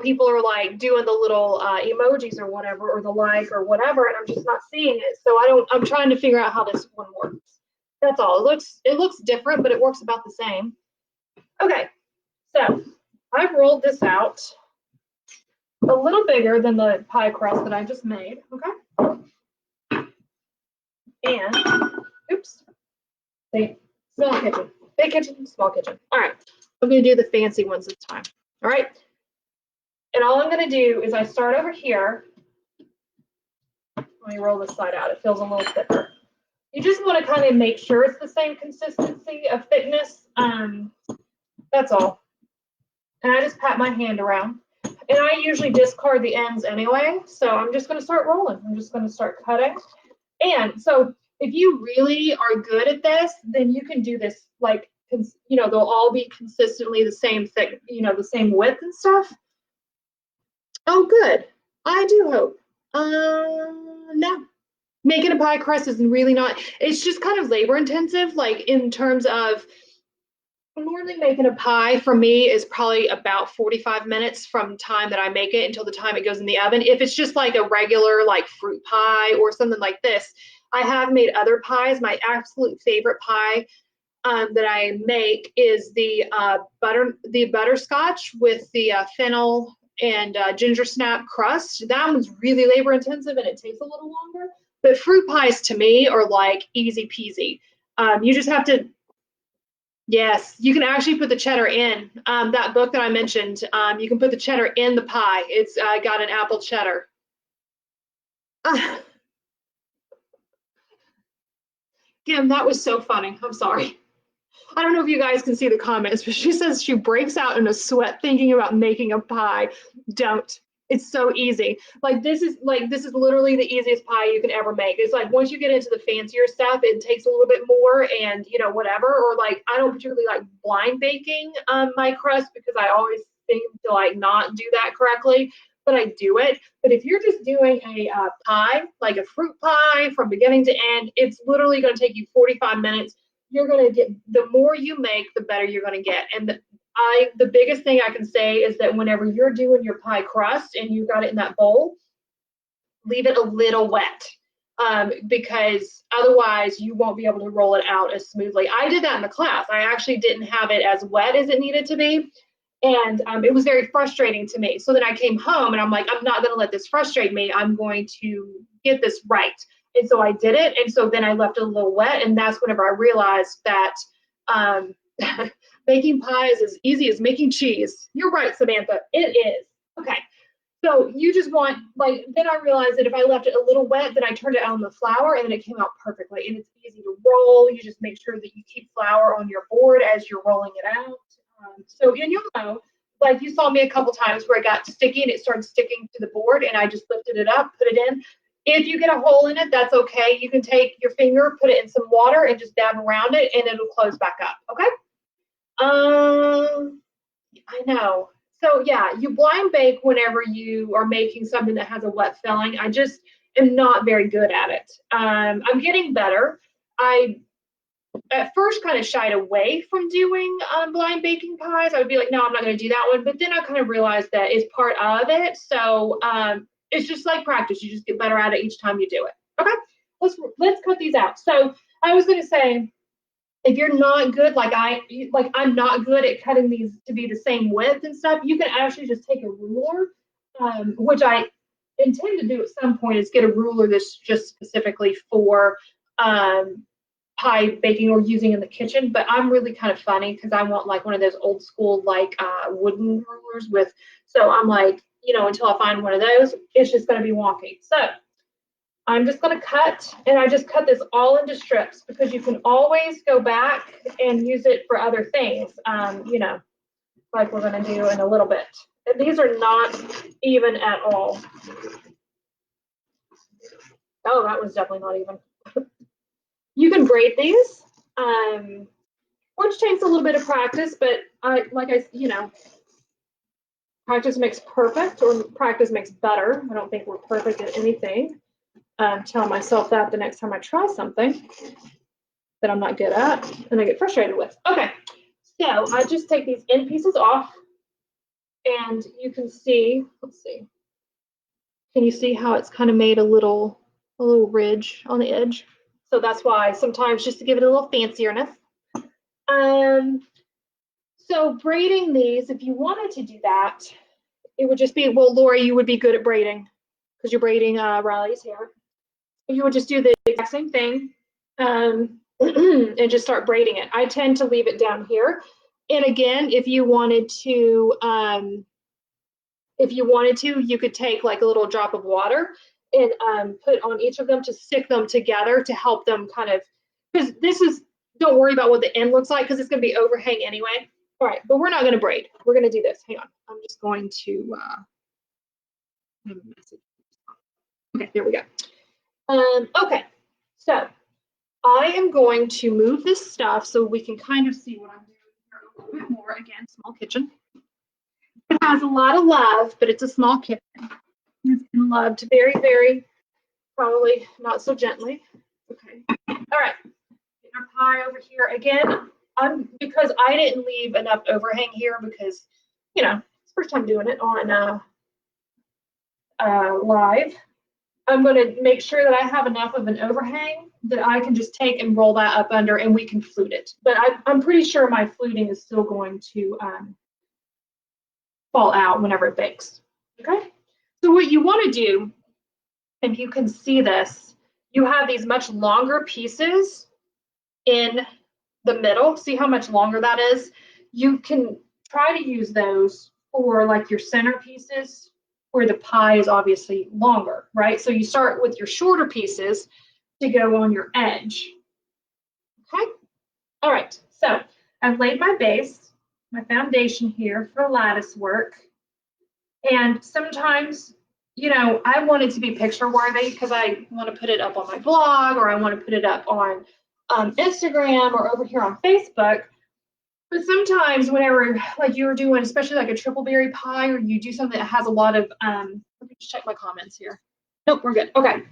people are like doing the little emojis or whatever, or the like or whatever, and I'm just not seeing it. So I'm trying to figure out how this one works. That's all. It looks different, but it works about the same. Okay, so I've rolled this out a little bigger than the pie crust that I just made, okay? And, oops, small kitchen, big kitchen, small kitchen. All right, I'm gonna do the fancy ones this time, all right? And all I'm gonna do is I start over here. Let me roll this side out, it feels a little thicker. You just wanna kind of make sure it's the same consistency of thickness, that's all. And I just pat my hand around. And I usually discard the ends anyway, so I'm just gonna start rolling. I'm just gonna start cutting. And so if you really are good at this, then you can do this like, they'll all be consistently the same thick, the same width and stuff. Oh, good. I do hope. No. Making a pie crust is really not, it's just kind of labor intensive, like in terms of, normally making a pie for me is probably about 45 minutes from time that I make it until the time it goes in the oven. If it's just like a regular like fruit pie or something like this, I have made other pies. My absolute favorite pie that I make is the butterscotch with the fennel and ginger snap crust. That one's really labor intensive and it takes a little longer. But fruit pies to me are like easy peasy. You just have to. Yes, you can actually put the cheddar in. That book that I mentioned, you can put the cheddar in the pie. It's got an apple cheddar. Kim, that was so funny. I'm sorry. I don't know if you guys can see the comments, but she says she breaks out in a sweat thinking about making a pie. Don't. It's so easy. Like this is literally the easiest pie you can ever make. It's like once you get into the fancier stuff, it takes a little bit more and you know, whatever. Or like I don't particularly like blind baking my crust because I always seem to like not do that correctly, but I do it. But if you're just doing a pie, like a fruit pie from beginning to end, it's literally going to take you 45 minutes. You're going to get, the more you make, the better you're going to get. And the biggest thing I can say is that whenever you're doing your pie crust and you got it in that bowl, leave it a little wet because otherwise you won't be able to roll it out as smoothly. I did that in the class. I actually didn't have it as wet as it needed to be. And it was very frustrating to me. So then I came home and I'm like, I'm not going to let this frustrate me. I'm going to get this right. And so I did it. And so then I left it a little wet. And that's whenever I realized that making pie is as easy as making cheese. You're right, Samantha. It is. Okay. So you just want, like, then I realized that if I left it a little wet, then I turned it on the flour and then it came out perfectly. And it's easy to roll. You just make sure that you keep flour on your board as you're rolling it out. So, and you'll know, like you saw me a couple times where it got sticky and it started sticking to the board and I just lifted it up, put it in. If you get a hole in it, that's okay. You can take your finger, put it in some water and just dab around it and it'll close back up, okay? I know. So yeah, you blind bake whenever you are making something that has a wet filling. I just am not very good at it. I'm getting better. I at first kind of shied away from doing blind baking pies. I would be like, no, I'm not going to do that one. But then I kind of realized that it's part of it. So it's just like practice. You just get better at it each time you do it. Okay, let's cut these out. So I was going to say, if you're not good, I'm not good at cutting these to be the same width and stuff, you can actually just take a ruler, which I intend to do at some point, is get a ruler that's just specifically for pie baking or using in the kitchen. But I'm really kind of funny because I want like one of those old school like wooden rulers with, so I'm like, you know, until I find one of those, it's just going to be wonky. So I'm just going to cut, and I just cut this all into strips because you can always go back and use it for other things, you know, like we're going to do in a little bit. And these are not even at all. Oh, that was definitely not even. You can braid these, which takes a little bit of practice, but you know, practice makes perfect, or practice makes better. I don't think we're perfect at anything. Tell myself that the next time I try something that I'm not good at and I get frustrated with. Okay, so I just take these end pieces off and you can see, let's see, can you see how it's kind of made a little ridge on the edge? So that's why sometimes just to give it a little fancierness. So braiding these, if you wanted to do that, it would just be, well, Lori, you would be good at braiding because you're braiding Riley's hair. You would just do the exact same thing and just start braiding it. I tend to leave it down here. And again, if you wanted to, you could take like a little drop of water and put on each of them to stick them together to help them kind of, because don't worry about what the end looks like because it's going to be overhang anyway. All right, but we're not going to braid. We're going to do this. Hang on. I'm just going to, okay, there we go. Okay, so I am going to move this stuff so we can kind of see what I'm doing here a little bit more. Again, small kitchen. It has a lot of love, but it's a small kitchen. It's been loved very, very, probably not so gently. Okay, all right, get our pie over here. Again, because I didn't leave enough overhang here because, you know, it's the first time doing it on live. I'm going to make sure that I have enough of an overhang that I can just take and roll that up under and we can flute it. But I'm pretty sure my fluting is still going to fall out whenever it bakes. Okay, so what you want to do, and you can see this, you have these much longer pieces in the middle. See how much longer that is? You can try to use those for like your center pieces where the pie is obviously longer, right? So you start with your shorter pieces to go on your edge. Okay, all right, so I've laid my base, my foundation here for lattice work. And sometimes, you know, I want it to be picture worthy because I want to put it up on my blog, or I want to put it up on Instagram or over here on Facebook. But sometimes whenever like you're doing, especially like a triple berry pie, or you do something that has a lot of, let me just check my comments here. Nope, we're good. Okay.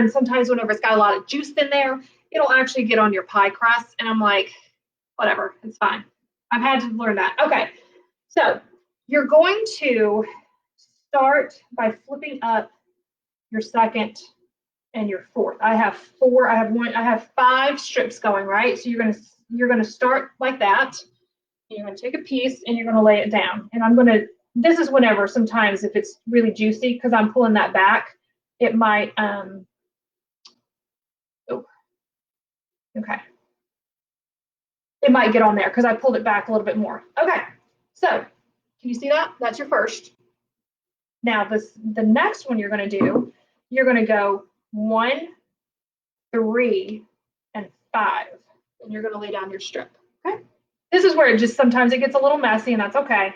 Sometimes whenever it's got a lot of juice in there, it'll actually get on your pie crust. And I'm like, whatever, it's fine. I've had to learn that. Okay. So you're going to start by flipping up your second and your fourth. I have four, I have one, I have 5 strips going, right? So you're gonna start like that. And you're gonna take a piece and you're gonna lay it down. And I'm gonna, this is whenever, sometimes if it's really juicy, because I'm pulling that back, it might, oh, okay. It might get on there because I pulled it back a little bit more. Okay, so can you see that? That's your first. Now the next one you're gonna do, you're gonna go 1, 3, and 5, and you're gonna lay down your strip, okay? This is where it just, sometimes it gets a little messy, and that's okay.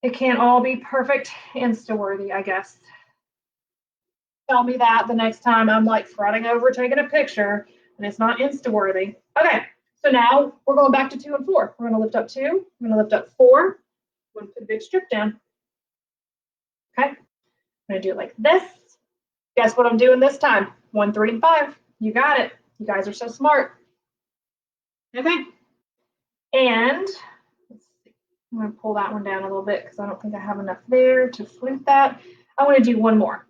It can't all be perfect Insta-worthy, I guess. Tell me that the next time I'm like fretting over taking a picture and it's not Insta-worthy. Okay, so now we're going back to 2 and 4. We're gonna lift up 2, we're gonna lift up 4, we're gonna put a big strip down. Okay, I'm gonna do it like this. Guess what I'm doing this time? 1, 3, and 5. You got it. You guys are so smart. Okay, and let's see. I'm gonna pull that one down a little bit because I don't think I have enough there to flute that. I want to do one more.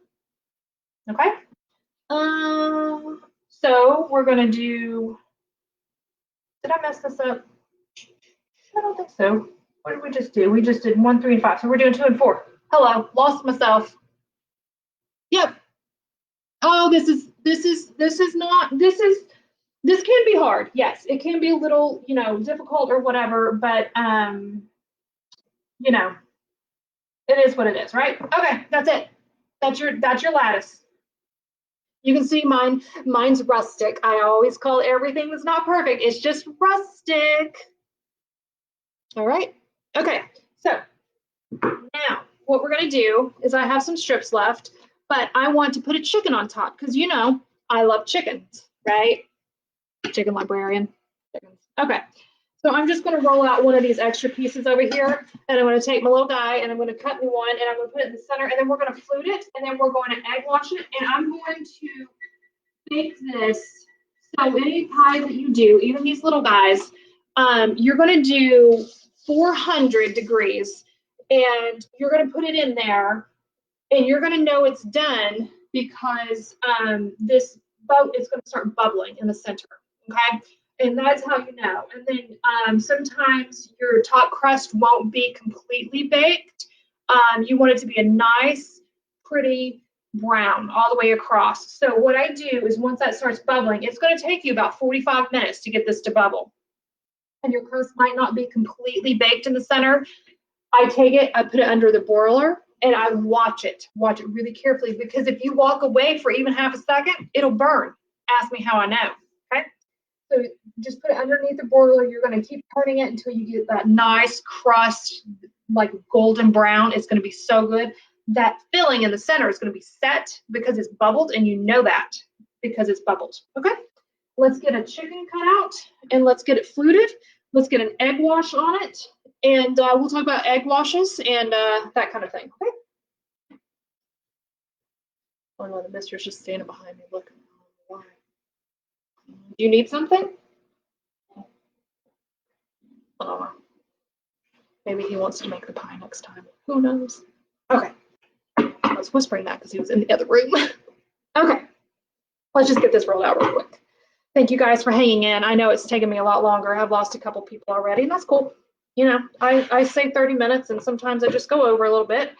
Okay. So we're gonna do. Did I mess this up? I don't think so. What did we just do? We just did 1, 3, and 5. So we're doing 2 and 4. Hello, lost myself. Yep. Oh, this can be hard. Yes, it can be a little, you know, difficult or whatever, but you know, it is what it is, right? Okay, that's it. That's your lattice. You can see mine's rustic. I always call everything that's not perfect. It's just rustic. All right. Okay. So now what we're gonna do is I have some strips left, but I want to put a chicken on top because you know I love chickens, right? Chicken librarian. Chickens. Okay. So I'm just going to roll out one of these extra pieces over here, and I'm going to take my little guy, and I'm going to cut me one, and I'm going to put it in the center, and then we're going to flute it, and then we're going to egg wash it, and I'm going to bake this. So any pie that you do, even these little guys, you're going to do 400 degrees, and you're going to put it in there, and you're going to know it's done because this boat is going to start bubbling in the center, okay? And that's how you know. And then sometimes your top crust won't be completely baked. You want it to be a nice, pretty brown all the way across. So what I do is once that starts bubbling, it's going to take you about 45 minutes to get this to bubble. And your crust might not be completely baked in the center. I take it, I put it under the broiler, and I watch it really carefully, because if you walk away for even half a second, it'll burn. Ask me how I know, okay? So just put it underneath the broiler. You're going to keep turning it until you get that nice crust, like golden brown. It's going to be so good. That filling in the center is going to be set because it's bubbled, and you know that because it's bubbled. Okay, let's get a chicken cut out and let's get it fluted. Let's get an egg wash on it, and we'll talk about egg washes and that kind of thing. Okay. Oh no, the mister's just standing behind me. Look. Why? Do you need something? Maybe he wants to make the pie next time. Who knows? Okay. I was whispering that because he was in the other room. Okay. Let's just get this rolled out real quick. Thank you guys for hanging in. I know it's taken me a lot longer. I've lost a couple people already, and that's cool. You know, I say 30 minutes, and sometimes I just go over a little bit.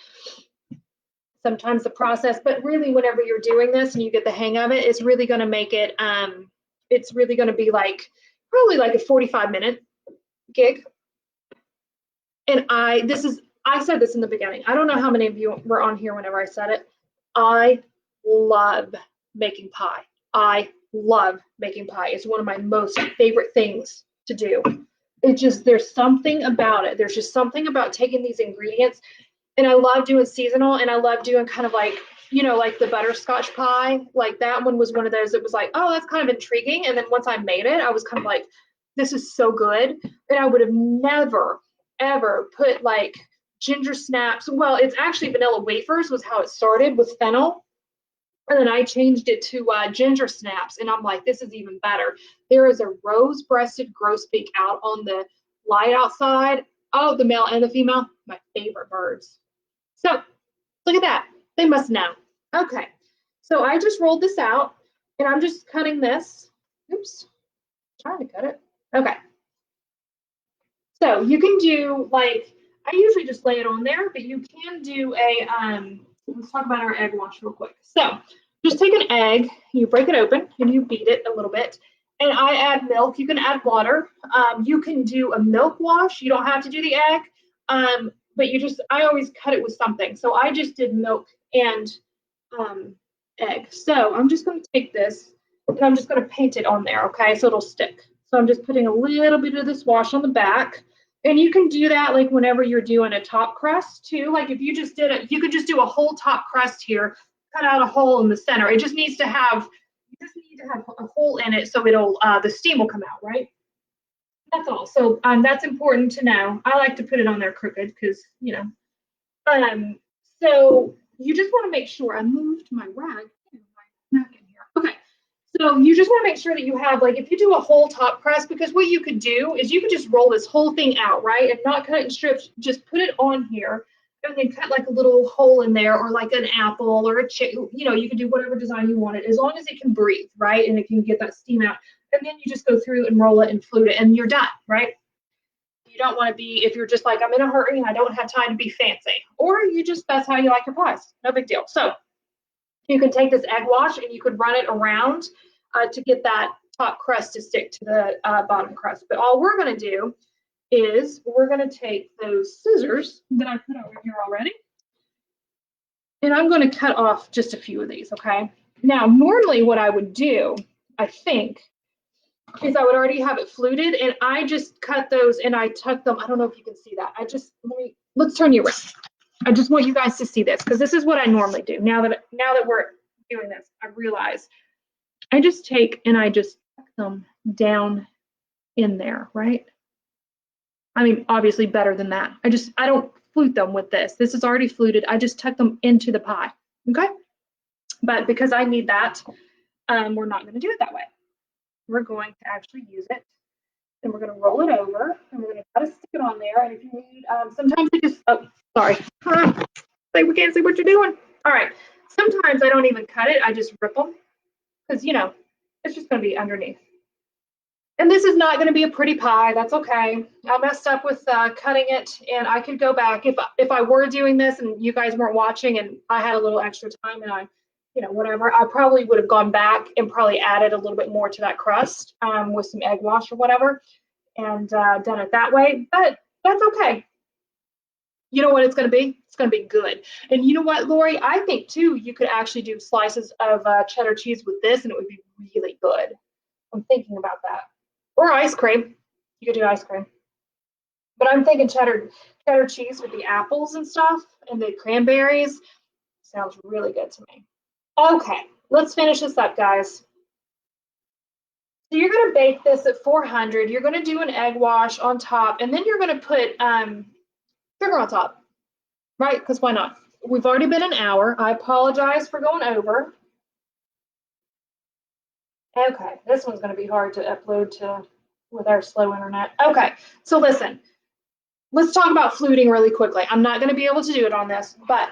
Sometimes the process, but really whenever you're doing this and you get the hang of it, it's really going to make it, it's really going to be like, probably like a 45-minute gig. And I said this in the beginning. I don't know how many of you were on here whenever I said it. I love making pie. I love making pie. It's one of my most favorite things to do. It just, there's something about it. There's just something about taking these ingredients. And I love doing seasonal, and I love doing kind of like, you know, like the butterscotch pie. Like that one was one of those that was like, oh, that's kind of intriguing. And then once I made it, I was kind of like, this is so good. And I would have never, ever put like ginger snaps. Well, it's actually vanilla wafers was how it started with fennel. And then I changed it to ginger snaps. And I'm like, this is even better. There is a rose-breasted grosbeak out on the light outside. Oh, the male and the female, my favorite birds. So look at that. They must know. Okay. So I just rolled this out, and I'm just cutting this. Oops. Trying to cut it. Okay. So you can do like, I usually just lay it on there, but you can do a, let's talk about our egg wash real quick. So just take an egg, you break it open, and you beat it a little bit. And I add milk. You can add water. You can do a milk wash. You don't have to do the egg. But you just, I always cut it with something. So I just did milk and egg. So I'm just going to take this, and I'm just going to paint it on there, okay? So it'll stick. So I'm just putting a little bit of this wash on the back. And you can do that like whenever you're doing a top crust too. Like if you just did it, you could just do a whole top crust here, cut out a hole in the center. It just needs to have, you just need to have a hole in it so it'll, the steam will come out, right? That's all. So that's important to know. I like to put it on there crooked because, you know. So you just want to make sure, I moved my rag, my napkin here. Okay. So you just want to make sure that you have, like, if you do a whole top crust, because what you could do is you could just roll this whole thing out, right? And not cut it in strips, just put it on here and then cut like a little hole in there, or like an apple or a chicken, you know, you can do whatever design you want it, as long as it can breathe, right? And it can get that steam out. And then you just go through and roll it and flute it and you're done, right? You don't want to be, if you're just like, I'm in a hurry and I don't have time to be fancy, or you just, that's how you like your pies, no big deal. So you can take this egg wash and you could run it around to get that top crust to stick to the bottom crust. But all we're going to do is we're going to take those scissors that I put over here already, and I'm going to cut off just a few of these, okay? Now, normally what I would do, I think, is I would already have it fluted, and I just cut those and I tuck them. I don't know if you can see that. I just, let's turn you around. I just want you guys to see this because this is what I normally do. Now that we're doing this, I realize I just take and I just tuck them down in there, right? I mean, obviously better than that. I don't flute them with this. This is already fluted. I just tuck them into the pie, okay? But because I need that, we're not going to do it that way. We're going to actually use it, and we're going to roll it over, and we're going to try to stick it on there. And if you need, sometimes it just, oh, sorry. Like we can't see what you're doing. All right. Sometimes I don't even cut it. I just rip them because, you know, it's just going to be underneath. And this is not going to be a pretty pie. That's okay. I messed up with cutting it, and I could go back if I were doing this and you guys weren't watching and I had a little extra time and I, you know, whatever, I probably would have gone back and probably added a little bit more to that crust with some egg wash or whatever and done it that way. But that's okay. You know what it's going to be? It's going to be good. And you know what, Lori? I think, too, you could actually do slices of cheddar cheese with this, and it would be really good. I'm thinking about that. Or ice cream. You could do ice cream. But I'm thinking cheddar cheese with the apples and stuff and the cranberries. Sounds really good to me. Okay, let's finish this up, guys. So you're going to bake this at 400. You're going to do an egg wash on top, and then you're going to put sugar on top, right? Because why not? We've already been an hour. I apologize for going over. Okay, this one's going to be hard to upload to with our slow internet. Okay, so listen, let's talk about fluting really quickly. I'm not going to be able to do it on this, but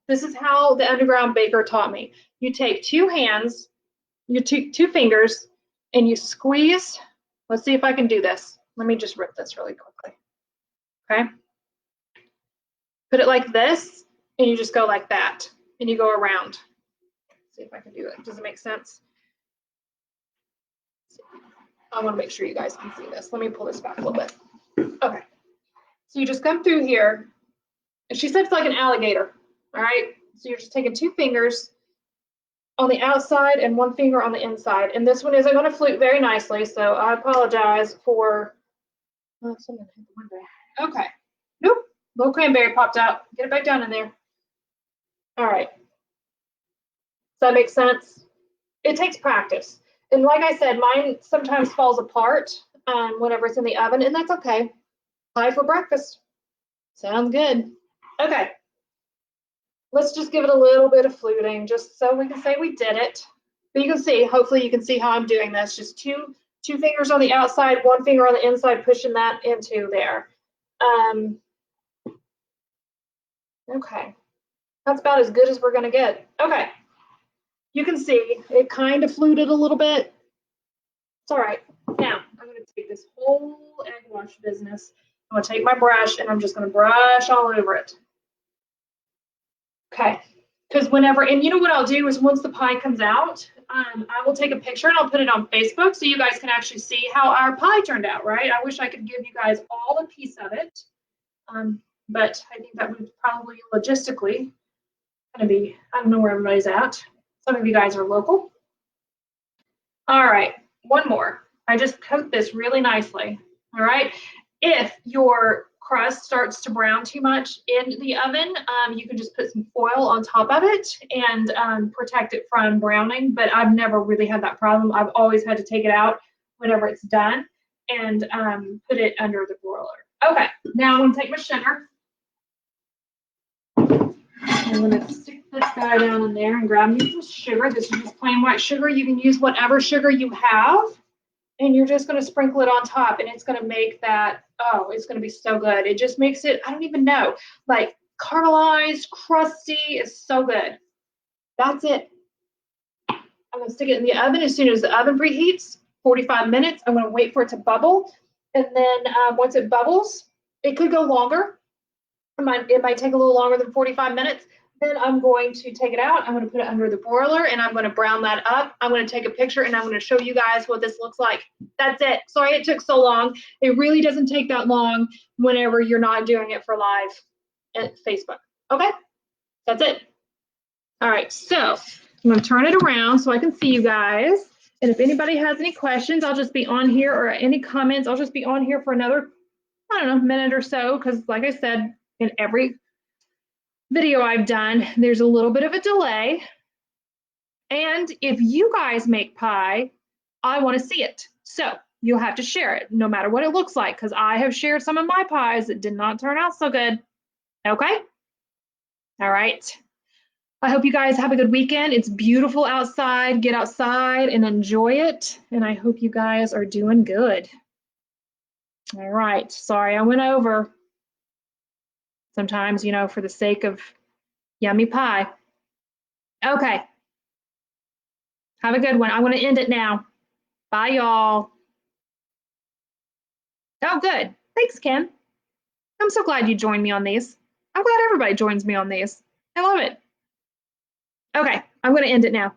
this is how the underground baker taught me. You take two hands, your two fingers, and you squeeze. Let's see if I can do this. Let me just rip this really quickly. Okay. Put it like this, and you just go like that, and you go around. Let's see if I can do it. Does it make sense? I want to make sure you guys can see this. Let me pull this back a little bit. Okay. So you just come through here, and she said it's like an alligator. All right. So you're just taking two fingers on the outside and one finger on the inside. And this one isn't going to flute very nicely, so I apologize for Oh, someone hit the window. Okay. Nope. Little cranberry popped out. Get it back down in there. All right. Does that make sense? It takes practice. And like I said, mine sometimes falls apart whenever it's in the oven, and that's okay. Pie for breakfast. Sounds good. Okay. Let's just give it a little bit of fluting just so we can say we did it. But you can see, hopefully you can see how I'm doing this. Just two fingers on the outside, one finger on the inside, pushing that into there. Okay. That's about as good as we're gonna get. Okay. You can see it kind of fluted a little bit. It's all right. Now, I'm gonna take this whole egg wash business. I'm gonna take my brush and I'm just gonna brush all over it. Okay, because whenever, and you know what I'll do is once the pie comes out, I will take a picture and I'll put it on Facebook so you guys can actually see how our pie turned out, right? I wish I could give you guys all a piece of it, but I think that would probably logistically gonna be, I don't know where everybody's at. Some of you guys are local. All right, one more. I just coat this really nicely, all right? If your crust starts to brown too much in the oven, you can just put some foil on top of it and protect it from browning, but I've never really had that problem. I've always had to take it out whenever it's done and put it under the broiler. Okay, now I'm gonna take my sugar. I'm gonna stick this guy down in there and grab me some sugar. This is just plain white sugar. You can use whatever sugar you have. And you're just going to sprinkle it on top and it's going to make that, oh, it's going to be so good. It just makes it, I don't even know, like caramelized, crusty. It's so good. That's it. I'm going to stick it in the oven as soon as the oven preheats, 45 minutes. I'm going to wait for it to bubble. And then once it bubbles, it could go longer. It might take a little longer than 45 minutes. Then I'm going to take it out. I'm going to put it under the broiler and I'm going to brown that up. I'm going to take a picture and I'm going to show you guys what this looks like. That's it. Sorry it took so long. It really doesn't take that long whenever you're not doing it for live at Facebook. Okay, that's it. All right, so I'm going to turn it around so I can see you guys. And if anybody has any questions, I'll just be on here, or any comments, I'll just be on here for another, I don't know, minute or so, because like I said, in every video I've done, there's a little bit of a delay. And if you guys make pie, I want to see it. So you'll have to share it, no matter what it looks like, because I have shared some of my pies that did not turn out so good. Okay? All right. I hope you guys have a good weekend. It's beautiful outside. Get outside and enjoy it. And I hope you guys are doing good. All right. Sorry I went over. Sometimes, you know, for the sake of yummy pie. Okay. Have a good one. I'm going to end it now. Bye, y'all. Oh, good. Thanks, Ken. I'm so glad you joined me on these. I'm glad everybody joins me on these. I love it. Okay, I'm going to end it now.